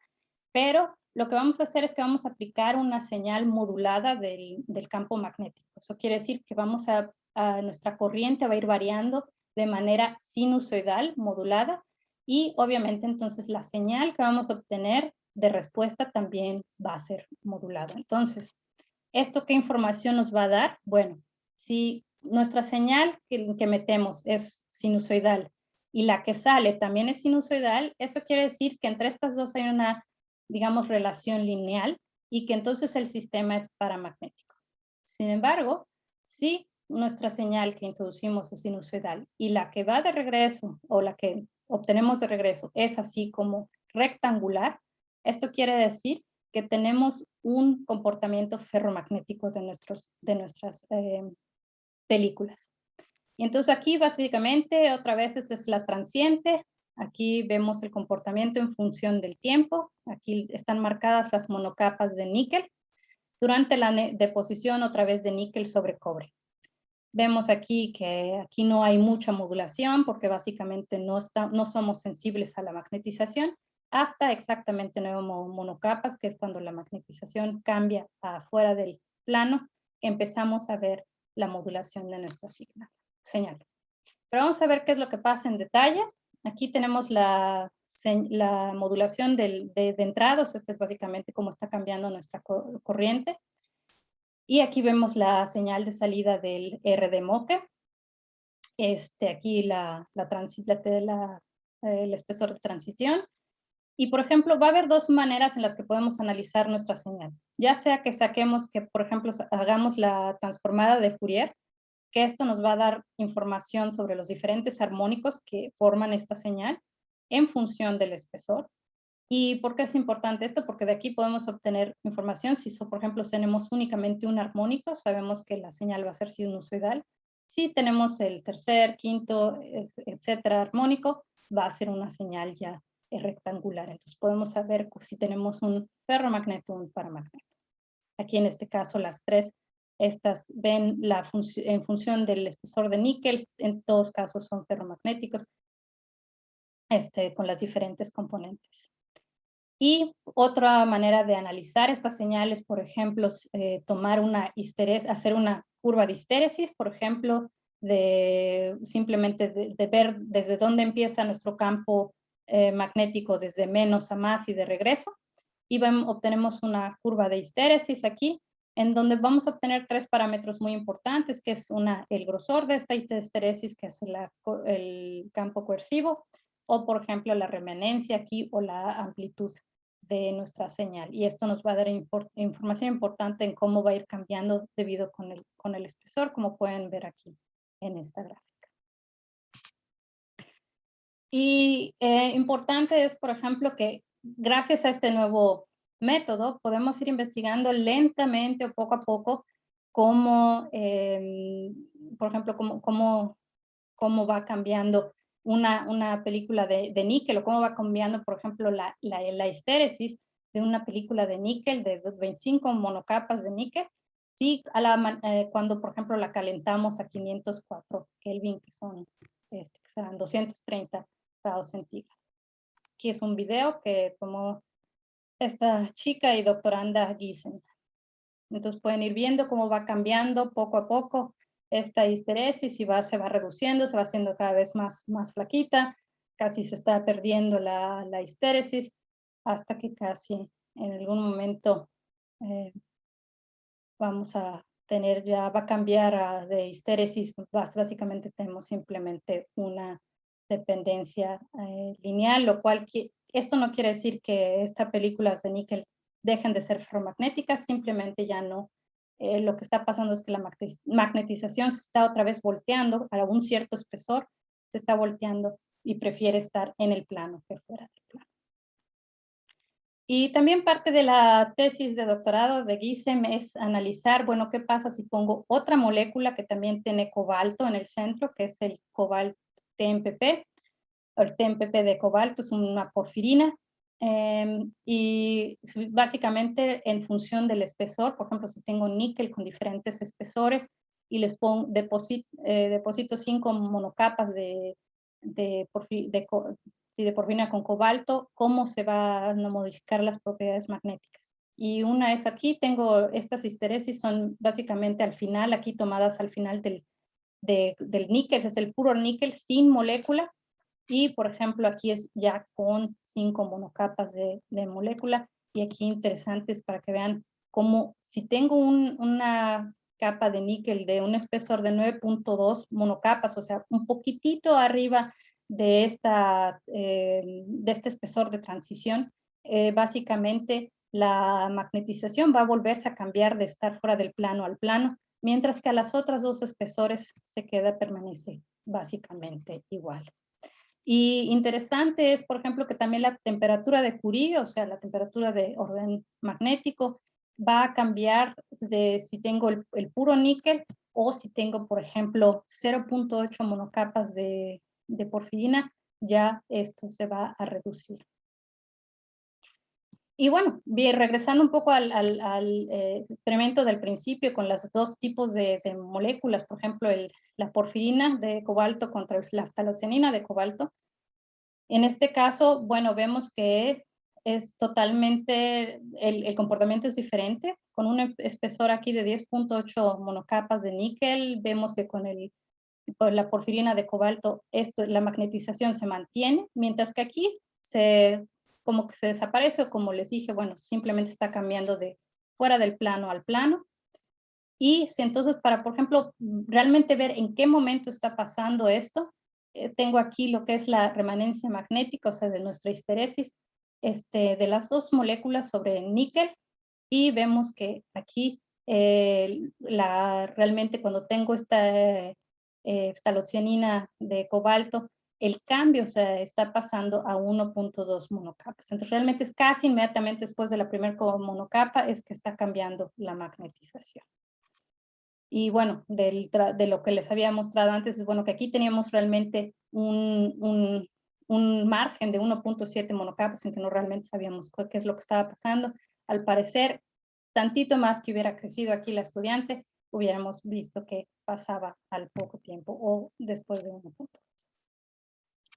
pero lo que vamos a hacer es que vamos a aplicar una señal modulada del campo magnético. Eso quiere decir que nuestra corriente va a ir variando de manera sinusoidal, modulada, y obviamente entonces la señal que vamos a obtener de respuesta también va a ser modulada. Entonces, ¿esto qué información nos va a dar? Bueno, si nuestra señal que metemos es sinusoidal y la que sale también es sinusoidal, eso quiere decir que entre estas dos hay una, digamos, relación lineal y que entonces el sistema es paramagnético. Sin embargo, si nuestra señal que introducimos es sinusoidal y la que va de regreso o la que obtenemos de regreso es así como rectangular, esto quiere decir que tenemos un comportamiento ferromagnético de nuestras películas. Y entonces aquí básicamente, otra vez, esta es la transiente. Aquí vemos el comportamiento en función del tiempo. Aquí están marcadas las monocapas de níquel durante la deposición otra vez de níquel sobre cobre. Vemos aquí que aquí no hay mucha modulación porque básicamente no somos sensibles a la magnetización hasta exactamente 9 monocapas, que es cuando la magnetización cambia afuera del plano, empezamos a ver la modulación de nuestra señal. Pero vamos a ver qué es lo que pasa en detalle. Aquí tenemos la modulación de entradas. Este es básicamente cómo está cambiando nuestra corriente. Y aquí vemos la señal de salida del RD Mocker. Aquí el espesor de transición. Y, por ejemplo, va a haber dos maneras en las que podemos analizar nuestra señal. Ya sea que saquemos, por ejemplo, hagamos la transformada de Fourier, que esto nos va a dar información sobre los diferentes armónicos que forman esta señal en función del espesor. ¿Y por qué es importante esto? Porque de aquí podemos obtener información. Si, por ejemplo, tenemos únicamente un armónico, sabemos que la señal va a ser sinusoidal. Si tenemos el tercer, quinto, etcétera, armónico, va a ser una señal ya rectangular. Entonces podemos saber si tenemos un ferromagneto o un paramagneto. Aquí en este caso las tres, estas ven en función del espesor de níquel, en todos casos son ferromagnéticos, con las diferentes componentes. Y otra manera de analizar estas señales, por ejemplo, tomar hacer una curva de histéresis, por ejemplo, simplemente de ver desde dónde empieza nuestro campo magnético, desde menos a más y de regreso. Y obtenemos una curva de histéresis aquí, en donde vamos a obtener tres parámetros muy importantes, que es el grosor de esta histéresis, que es el campo coercivo, o por ejemplo la remanencia aquí o la amplitud de nuestra señal. Y esto nos va a dar información importante en cómo va a ir cambiando debido con el espesor, como pueden ver aquí en esta gráfica. Y importante es, por ejemplo, que gracias a este nuevo método podemos ir investigando lentamente o poco a poco cómo, por ejemplo, cómo va cambiando una película de níquel, o cómo va cambiando, por ejemplo, la histéresis de una película de níquel de 25 monocapas de níquel, sí, cuando, por ejemplo, la calentamos a 504 Kelvin, que serán 230 grados centígrados. Aquí es un video que tomó esta chica y doctoranda Giesen. Entonces pueden ir viendo cómo va cambiando poco a poco esta histeresis y se va reduciendo, se va haciendo cada vez más flaquita, casi se está perdiendo la histeresis, hasta que casi en algún momento vamos a tener, ya va a cambiar de histeresis, básicamente tenemos simplemente una dependencia lineal, lo cual eso no quiere decir que estas películas de níquel dejen de ser ferromagnéticas, simplemente ya no. Lo que está pasando es que la magnetización se está otra vez volteando a un cierto espesor, se está volteando y prefiere estar en el plano que fuera del plano. Y también parte de la tesis de doctorado de Giesen es analizar, bueno, qué pasa si pongo otra molécula que también tiene cobalto en el centro, que es el cobalto TMPP. El TMPP de cobalto es una porfirina, y básicamente en función del espesor, por ejemplo, si tengo níquel con diferentes espesores y les deposito 5 monocapas de porfirina con cobalto, cómo se van a modificar las propiedades magnéticas. Y una es aquí, tengo estas histeresis, son básicamente al final, aquí tomadas al final del níquel, es el puro níquel sin molécula. Y, por ejemplo, aquí es ya con 5 monocapas de molécula. Y aquí interesantes para que vean cómo si tengo una capa de níquel de un espesor de 9.2 monocapas, o sea, un poquitito arriba de este espesor de transición, básicamente la magnetización va a volverse a cambiar de estar fuera del plano al plano, mientras que a las otras dos espesores permanece básicamente igual. Y interesante es, por ejemplo, que también la temperatura de Curie, o sea, la temperatura de orden magnético, va a cambiar de si tengo el puro níquel o si tengo, por ejemplo, 0.8 monocapas de porfirina, ya esto se va a reducir. Y bueno, bien, regresando un poco al experimento del principio con los dos tipos de moléculas, por ejemplo, la porfirina de cobalto contra laftalocenina de cobalto. En este caso, bueno, vemos que es totalmente, el comportamiento es diferente. Con un espesor aquí de 10.8 monocapas de níquel, vemos que con la porfirina de cobalto, la magnetización se mantiene, mientras que aquí como que se desaparece, o como les dije, bueno, simplemente está cambiando de fuera del plano al plano. Y si entonces, para, por ejemplo, realmente ver en qué momento está pasando esto, tengo aquí lo que es la remanencia magnética, o sea, de nuestra histeresis, de las dos moléculas sobre el níquel, y vemos que aquí realmente cuando tengo esta ftalocianina de cobalto, el cambio se está pasando a 1.2 monocapas. Entonces realmente es casi inmediatamente después de la primera monocapa es que está cambiando la magnetización. Y bueno, de lo que les había mostrado antes, es bueno que aquí teníamos realmente un margen de 1.7 monocapas en que no realmente sabíamos qué es lo que estaba pasando. Al parecer, tantito más que hubiera crecido aquí la estudiante, hubiéramos visto que pasaba al poco tiempo o después de 1.2.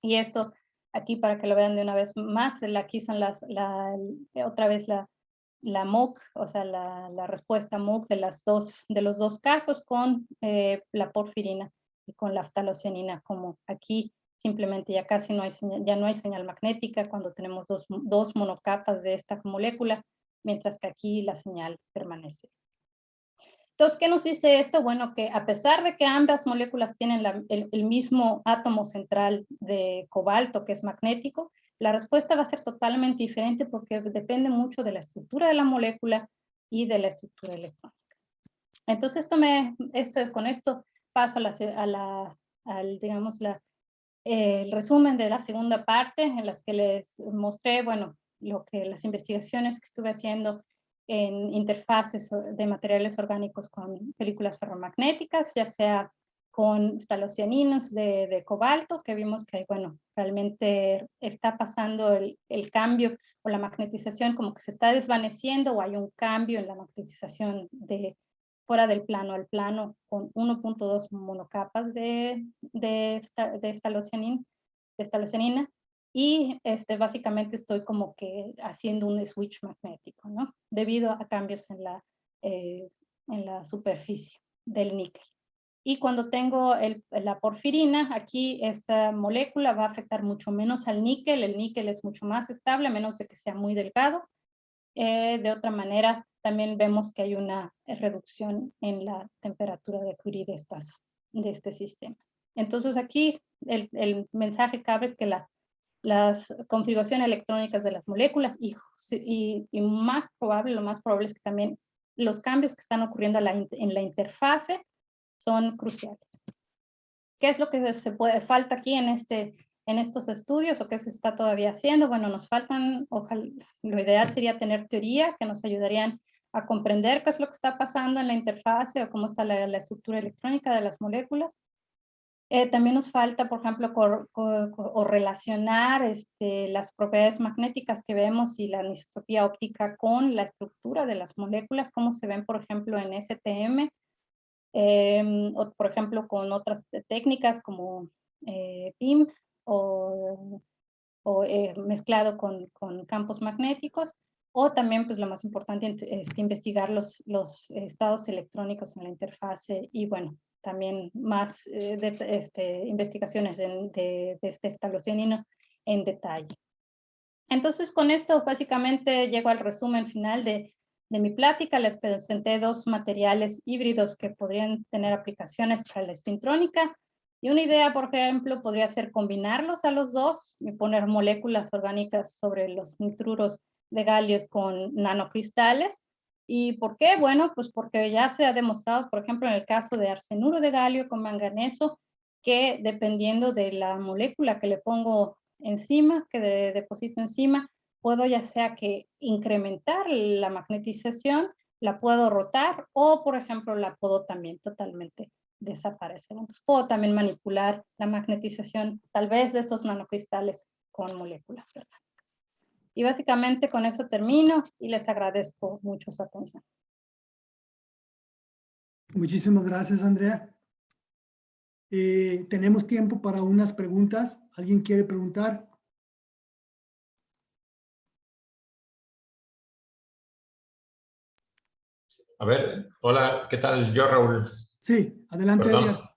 Y esto aquí para que lo vean de una vez más, aquí son otra vez la MOOC, o sea, la respuesta MOOC de los dos casos con la porfirina y con la ftalocianina, como aquí simplemente ya casi no hay señal, ya no hay señal magnética cuando tenemos dos monocapas de esta molécula, mientras que aquí la señal permanece. Entonces, ¿qué nos dice esto? Bueno, que a pesar de que ambas moléculas tienen el mismo átomo central de cobalto, que es magnético, la respuesta va a ser totalmente diferente porque depende mucho de la estructura de la molécula y de la estructura electrónica. Entonces, con esto paso digamos, el resumen de la segunda parte, en las que les mostré, bueno, las investigaciones que estuve haciendo en interfaces de materiales orgánicos con películas ferromagnéticas, ya sea con ftalocianinas de cobalto, que vimos que, bueno, realmente está pasando el cambio o la magnetización como que se está desvaneciendo, o hay un cambio en la magnetización de fuera del plano al plano con 1.2 monocapas de ftalocianina, y básicamente estoy como que haciendo un switch magnético, ¿no? Debido a cambios en la superficie del níquel. Y cuando tengo la porfirina, aquí esta molécula va a afectar mucho menos al níquel. El níquel es mucho más estable, a menos de que sea muy delgado. De otra manera, también vemos que hay una reducción en la temperatura de Curie de este sistema. Entonces aquí el mensaje cabe es que las configuraciones electrónicas de las moléculas y lo más probable es que también los cambios que están ocurriendo en la interfase son cruciales. ¿Qué es lo que falta aquí en estos estudios, o qué se está todavía haciendo? Bueno, nos faltan, ojalá, lo ideal sería tener teoría que nos ayudarían a comprender qué es lo que está pasando en la interfase o cómo está la estructura electrónica de las moléculas. También nos falta, por ejemplo, relacionar las propiedades magnéticas que vemos y la anisotropía óptica con la estructura de las moléculas, cómo se ven, por ejemplo, en STM, o por ejemplo con otras técnicas como PIM o mezclado con campos magnéticos, o también pues lo más importante es investigar los estados electrónicos en la interfase, y bueno, también más investigaciones de este ftalocianino en detalle. Entonces, con esto básicamente llego al resumen final de mi plática. Les presenté dos materiales híbridos que podrían tener aplicaciones para la espintrónica. Y una idea, por ejemplo, podría ser combinarlos a los dos y poner moléculas orgánicas sobre los nitruros de galios con nanocristales. ¿Y por qué? Bueno, pues porque ya se ha demostrado, por ejemplo, en el caso de arsenuro de galio con manganeso, que dependiendo de la molécula que le pongo encima, que deposito encima, puedo ya sea que incrementar la magnetización, la puedo rotar o, por ejemplo, la puedo también totalmente desaparecer. Entonces, puedo también manipular la magnetización, tal vez de esos nanocristales con moléculas, ¿verdad? Y básicamente con eso termino y les agradezco mucho su atención. Muchísimas gracias, Andrea. Tenemos tiempo para unas preguntas. ¿Alguien quiere preguntar? A ver, hola, ¿qué tal? Yo, Raúl. Sí, adelante, Edgar.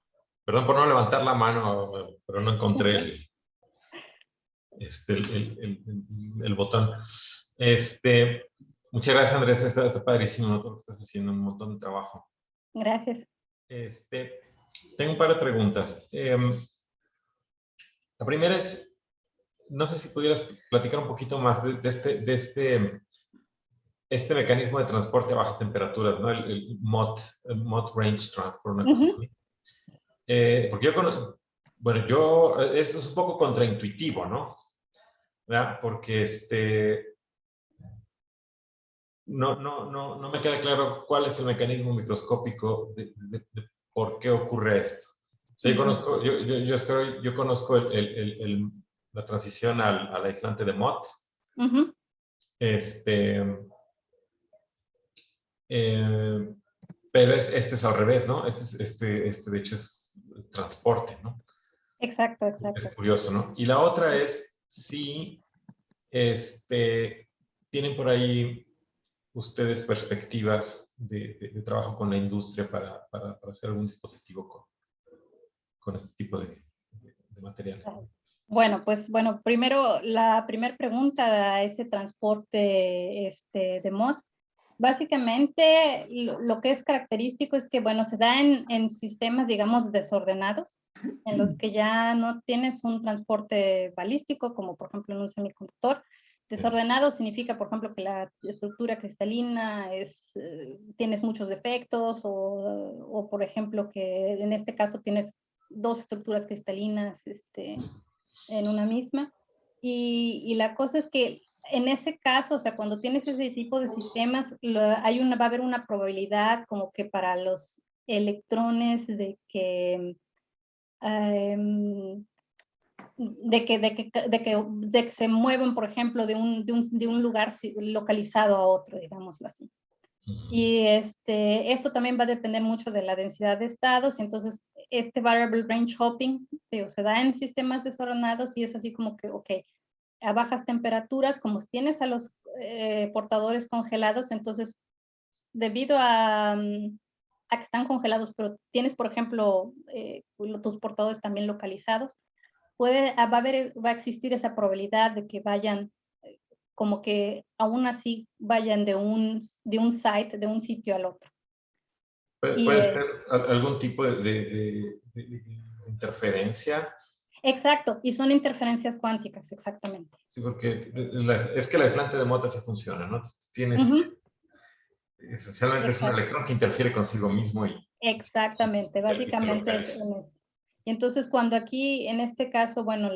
Perdón por no levantar la mano, pero no encontré el botón. Muchas gracias, Andrés. Está padrísimo, ¿no? Todo lo que estás haciendo, un montón de trabajo. Gracias. Tengo un par de preguntas. La primera es, no sé si pudieras platicar un poquito más de este mecanismo de transporte a bajas temperaturas, ¿no? El MOT Range Transport, una cosa así. Porque eso es un poco contraintuitivo, ¿no? ¿Verdad? Porque no me queda claro cuál es el mecanismo microscópico de por qué ocurre esto. O sea, yo conozco la transición al aislante de MOT. Pero este es al revés, ¿no? De hecho es transporte, ¿no? Exacto, exacto. Es curioso, ¿no? Y la otra es si tienen por ahí ustedes perspectivas de trabajo con la industria para hacer algún dispositivo con este tipo de material. Bueno, pues primero la primera pregunta a ese transporte de MOT. Básicamente, lo que es característico es que, bueno, se da en sistemas, digamos, desordenados, en los que ya no tienes un transporte balístico, como por ejemplo en un semiconductor. Desordenado significa, por ejemplo, que la estructura cristalina tienes muchos defectos, o por ejemplo, que en este caso tienes dos estructuras cristalinas en una misma. Y la cosa es que en ese caso, o sea, cuando tienes ese tipo de sistemas, va a haber una probabilidad como que para los electrones de que se muevan, por ejemplo, de un lugar localizado a otro, digámoslo así. Y esto también va a depender mucho de la densidad de estados, y entonces este variable range hopping se da en sistemas desordenados y es así como que, ok, a bajas temperaturas, como tienes a los portadores congelados, entonces debido a que están congelados, pero tienes, por ejemplo, tus portadores también localizados, va a existir esa probabilidad de que vayan, como que aún así vayan de un sitio al otro. ¿Puede ser algún tipo de interferencia? Exacto, y son interferencias cuánticas, exactamente. Sí, porque es que el aislante de MOT así funciona, ¿no? Tienes, esencialmente es un electrón que interfiere consigo mismo y... Exactamente, básicamente es en eso. Y entonces cuando aquí, en este caso, bueno,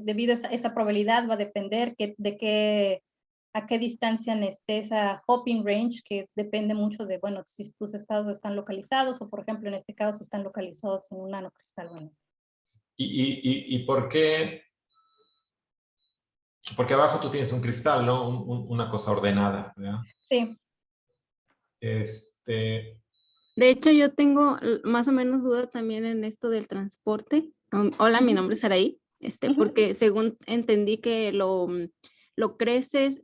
debido a esa probabilidad va a depender a qué distancia esté esa hopping range, que depende mucho de, bueno, si tus estados están localizados o, por ejemplo, en este caso están localizados en un nanocristal. Bueno. ¿Y por qué? Porque abajo tú tienes un cristal, ¿no? Una cosa ordenada, ¿verdad? Sí. De hecho, yo tengo más o menos duda también en esto del transporte. Hola, mi nombre es Araí, porque según entendí que lo creces,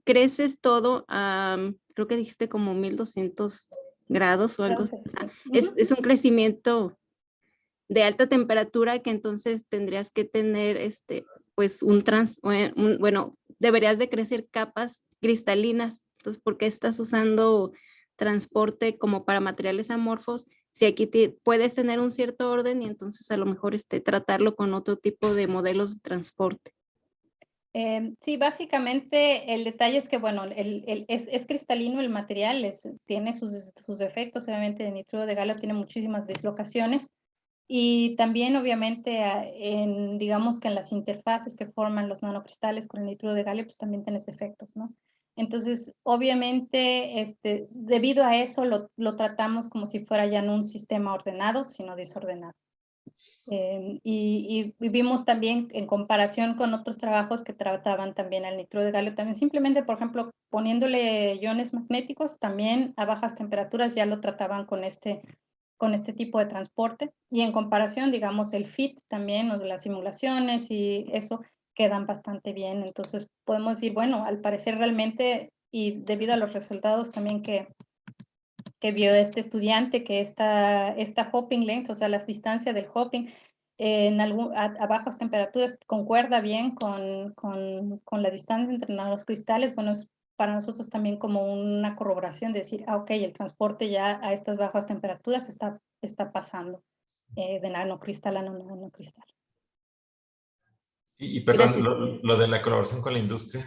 creces todo a, creo que dijiste como 1200 grados o algo así. O sea, es un crecimiento de alta temperatura que entonces tendrías que tener, pues bueno, deberías de crecer capas cristalinas. Entonces, ¿por qué estás usando transporte como para materiales amorfos? Si aquí puedes tener un cierto orden y entonces a lo mejor tratarlo con otro tipo de modelos de transporte. Sí, básicamente el detalle es que, bueno, es cristalino el material, tiene sus defectos, obviamente el nitruro de galio tiene muchísimas dislocaciones, Y también, obviamente, digamos que en las interfaces que forman los nanocristales con el nitruro de galio, pues también tienes defectos, ¿no? Entonces, obviamente, debido a eso, lo tratamos como si fuera ya no un sistema ordenado, sino desordenado. Y vimos también, en comparación con otros trabajos que trataban también el nitruro de galio, también simplemente, por ejemplo, poniéndole iones magnéticos, también a bajas temperaturas ya lo trataban con este tipo de transporte. Y en comparación, digamos, el FIT también, o las simulaciones y eso quedan bastante bien. Entonces, podemos decir, bueno, al parecer realmente, y debido a los resultados también que vio este estudiante, que esta hopping length, o sea, las distancias del hopping, a bajas temperaturas concuerda bien con la distancia entre los cristales. Bueno, es para nosotros también como una corroboración de decir, ok, el transporte ya a estas bajas temperaturas está pasando de nanocristal a nanocristal. Y perdón, Gracias. lo de la colaboración con la industria.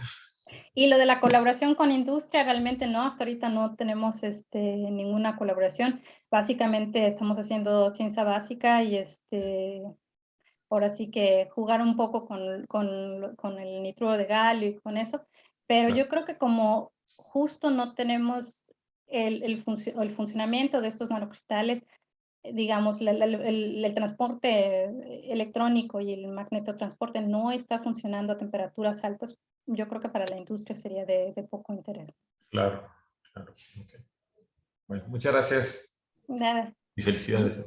Y lo de la colaboración con industria, realmente no, hasta ahorita no tenemos ninguna colaboración. Básicamente estamos haciendo ciencia básica y ahora sí que jugar un poco con el nitruro de galio y con eso, pero yo creo que como justo no tenemos el funcionamiento de estos nanocristales, digamos, el transporte electrónico y el magnetotransporte no está funcionando a temperaturas altas, yo creo que para la industria sería de poco interés. Claro, claro. Okay. Bueno, muchas gracias Nada. y felicidades.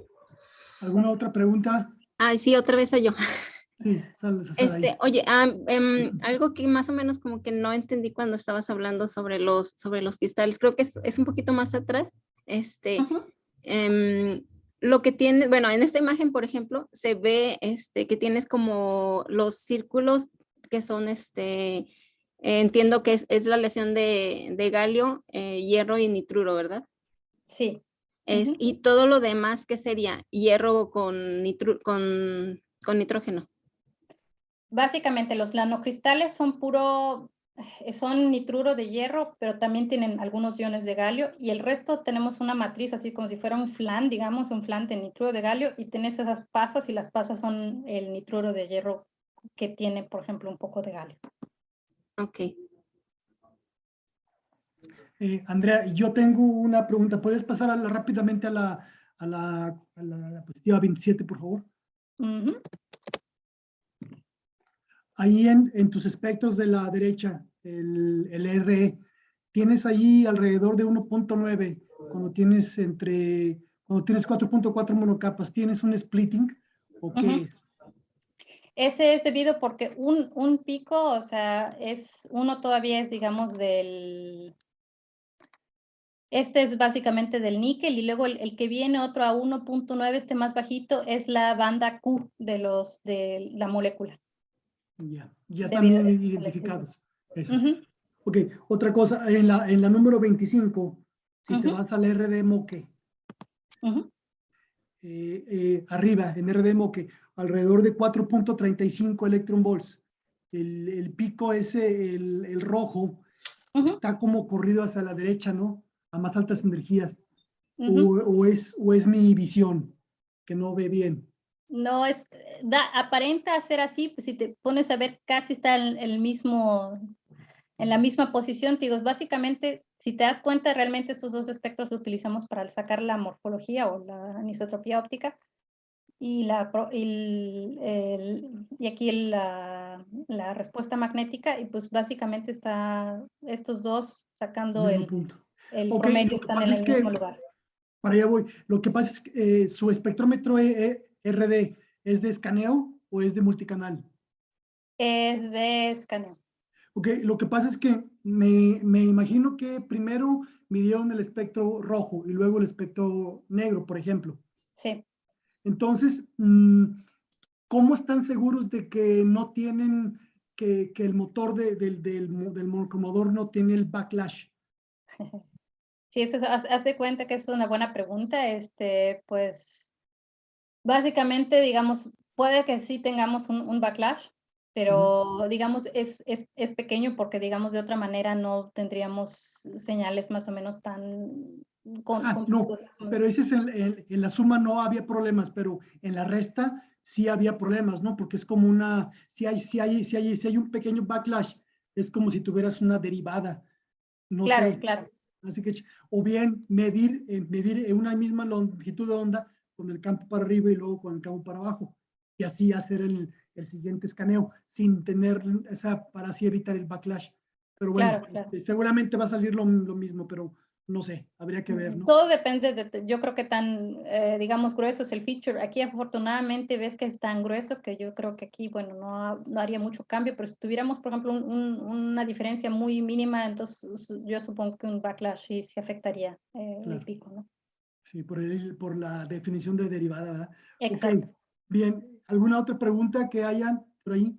¿Alguna otra pregunta? Ay, sí, otra vez soy yo. Sí, Saraí. Oye, algo que más o menos como que no entendí cuando estabas hablando sobre los cristales, creo que es un poquito más atrás. Lo que tiene, bueno, en esta imagen, por ejemplo, se ve que tienes como los círculos que son, entiendo que es la aleación de galio, hierro y nitruro, ¿verdad? Sí. Y todo lo demás, ¿qué sería? Hierro con nitrógeno. Básicamente los nanocristales son nitruro de hierro, pero también tienen algunos iones de galio, y el resto tenemos una matriz así como si fuera un flan, digamos, un flan de nitruro de galio, y tenés esas pasas, y las pasas son el nitruro de hierro que tiene, por ejemplo, un poco de galio. Ok. Andrea, yo tengo una pregunta. ¿Puedes pasar rápidamente a la diapositiva 27, por favor? Ahí en tus espectros de la derecha, el RE, tienes ahí alrededor de 1.9, cuando tienes 4.4 monocapas, ¿tienes un splitting o qué es? Ese es debido porque un pico, o sea, uno todavía es, digamos, este es básicamente del níquel, y luego el que viene otro a 1.9, más bajito, es la banda Q de la molécula. Ya están bien identificados. Esos. Ok, otra cosa, en la número 25, si te vas al RD Moque, arriba, en RD Moque, alrededor de 4.35 electron volts. El pico ese, el rojo, está como corrido hacia la derecha, ¿no? A más altas energías. O es mi visión, que no ve bien. No, aparenta ser así, pues si te pones a ver, casi está en la misma posición. Te digo, básicamente, si te das cuenta, realmente estos dos espectros lo utilizamos para sacar la morfología o la anisotropía óptica, y aquí la respuesta magnética, y pues básicamente está estos dos sacando el promedio, lo que están pasa en es el que, mismo lugar. para allá voy, lo que pasa es que su espectrómetro RD, ¿es de escaneo o es de multicanal? Es de escaneo. Ok, lo que pasa es que me imagino que primero midieron el espectro rojo y luego el espectro negro, por ejemplo. Sí. Entonces, ¿cómo están seguros de que no tienen, que el motor del monocromador no tiene el backlash? Sí, haz de cuenta que es una buena pregunta. Pues básicamente, digamos, puede que sí tengamos un backlash, pero digamos es pequeño, porque digamos de otra manera no tendríamos señales más o menos tan No, pero ese es en la suma no había problemas, pero en la resta sí había problemas, ¿no? Porque es como una, si hay un pequeño backlash, es como si tuvieras una derivada, no Claro, sé. claro. Así que, o bien medir en una misma longitud de onda con el campo para arriba y luego con el campo para abajo, y así hacer el siguiente escaneo, sin tener para así evitar el backlash. Pero bueno, Claro. seguramente va a salir lo mismo, pero no sé, habría que ver, ¿no? Todo depende de, yo creo que tan, digamos, grueso es el feature. Aquí afortunadamente ves que es tan grueso que yo creo que aquí, bueno, no haría mucho cambio, pero si tuviéramos, por ejemplo, una diferencia muy mínima, entonces yo supongo que un backlash sí afectaría el pico, ¿no? Sí, por la definición de derivada, ¿verdad? Exacto. Ok, bien. ¿Alguna otra pregunta que hayan por ahí?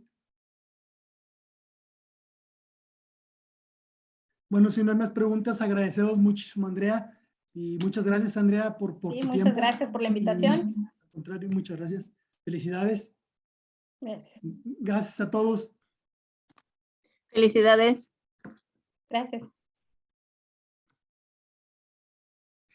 Bueno, si no hay más preguntas, agradecemos muchísimo, Andrea. Y muchas gracias, Andrea, por tu tiempo. Muchas gracias por la invitación. Y, al contrario, muchas gracias. Felicidades. Gracias. Gracias a todos. Felicidades. Gracias.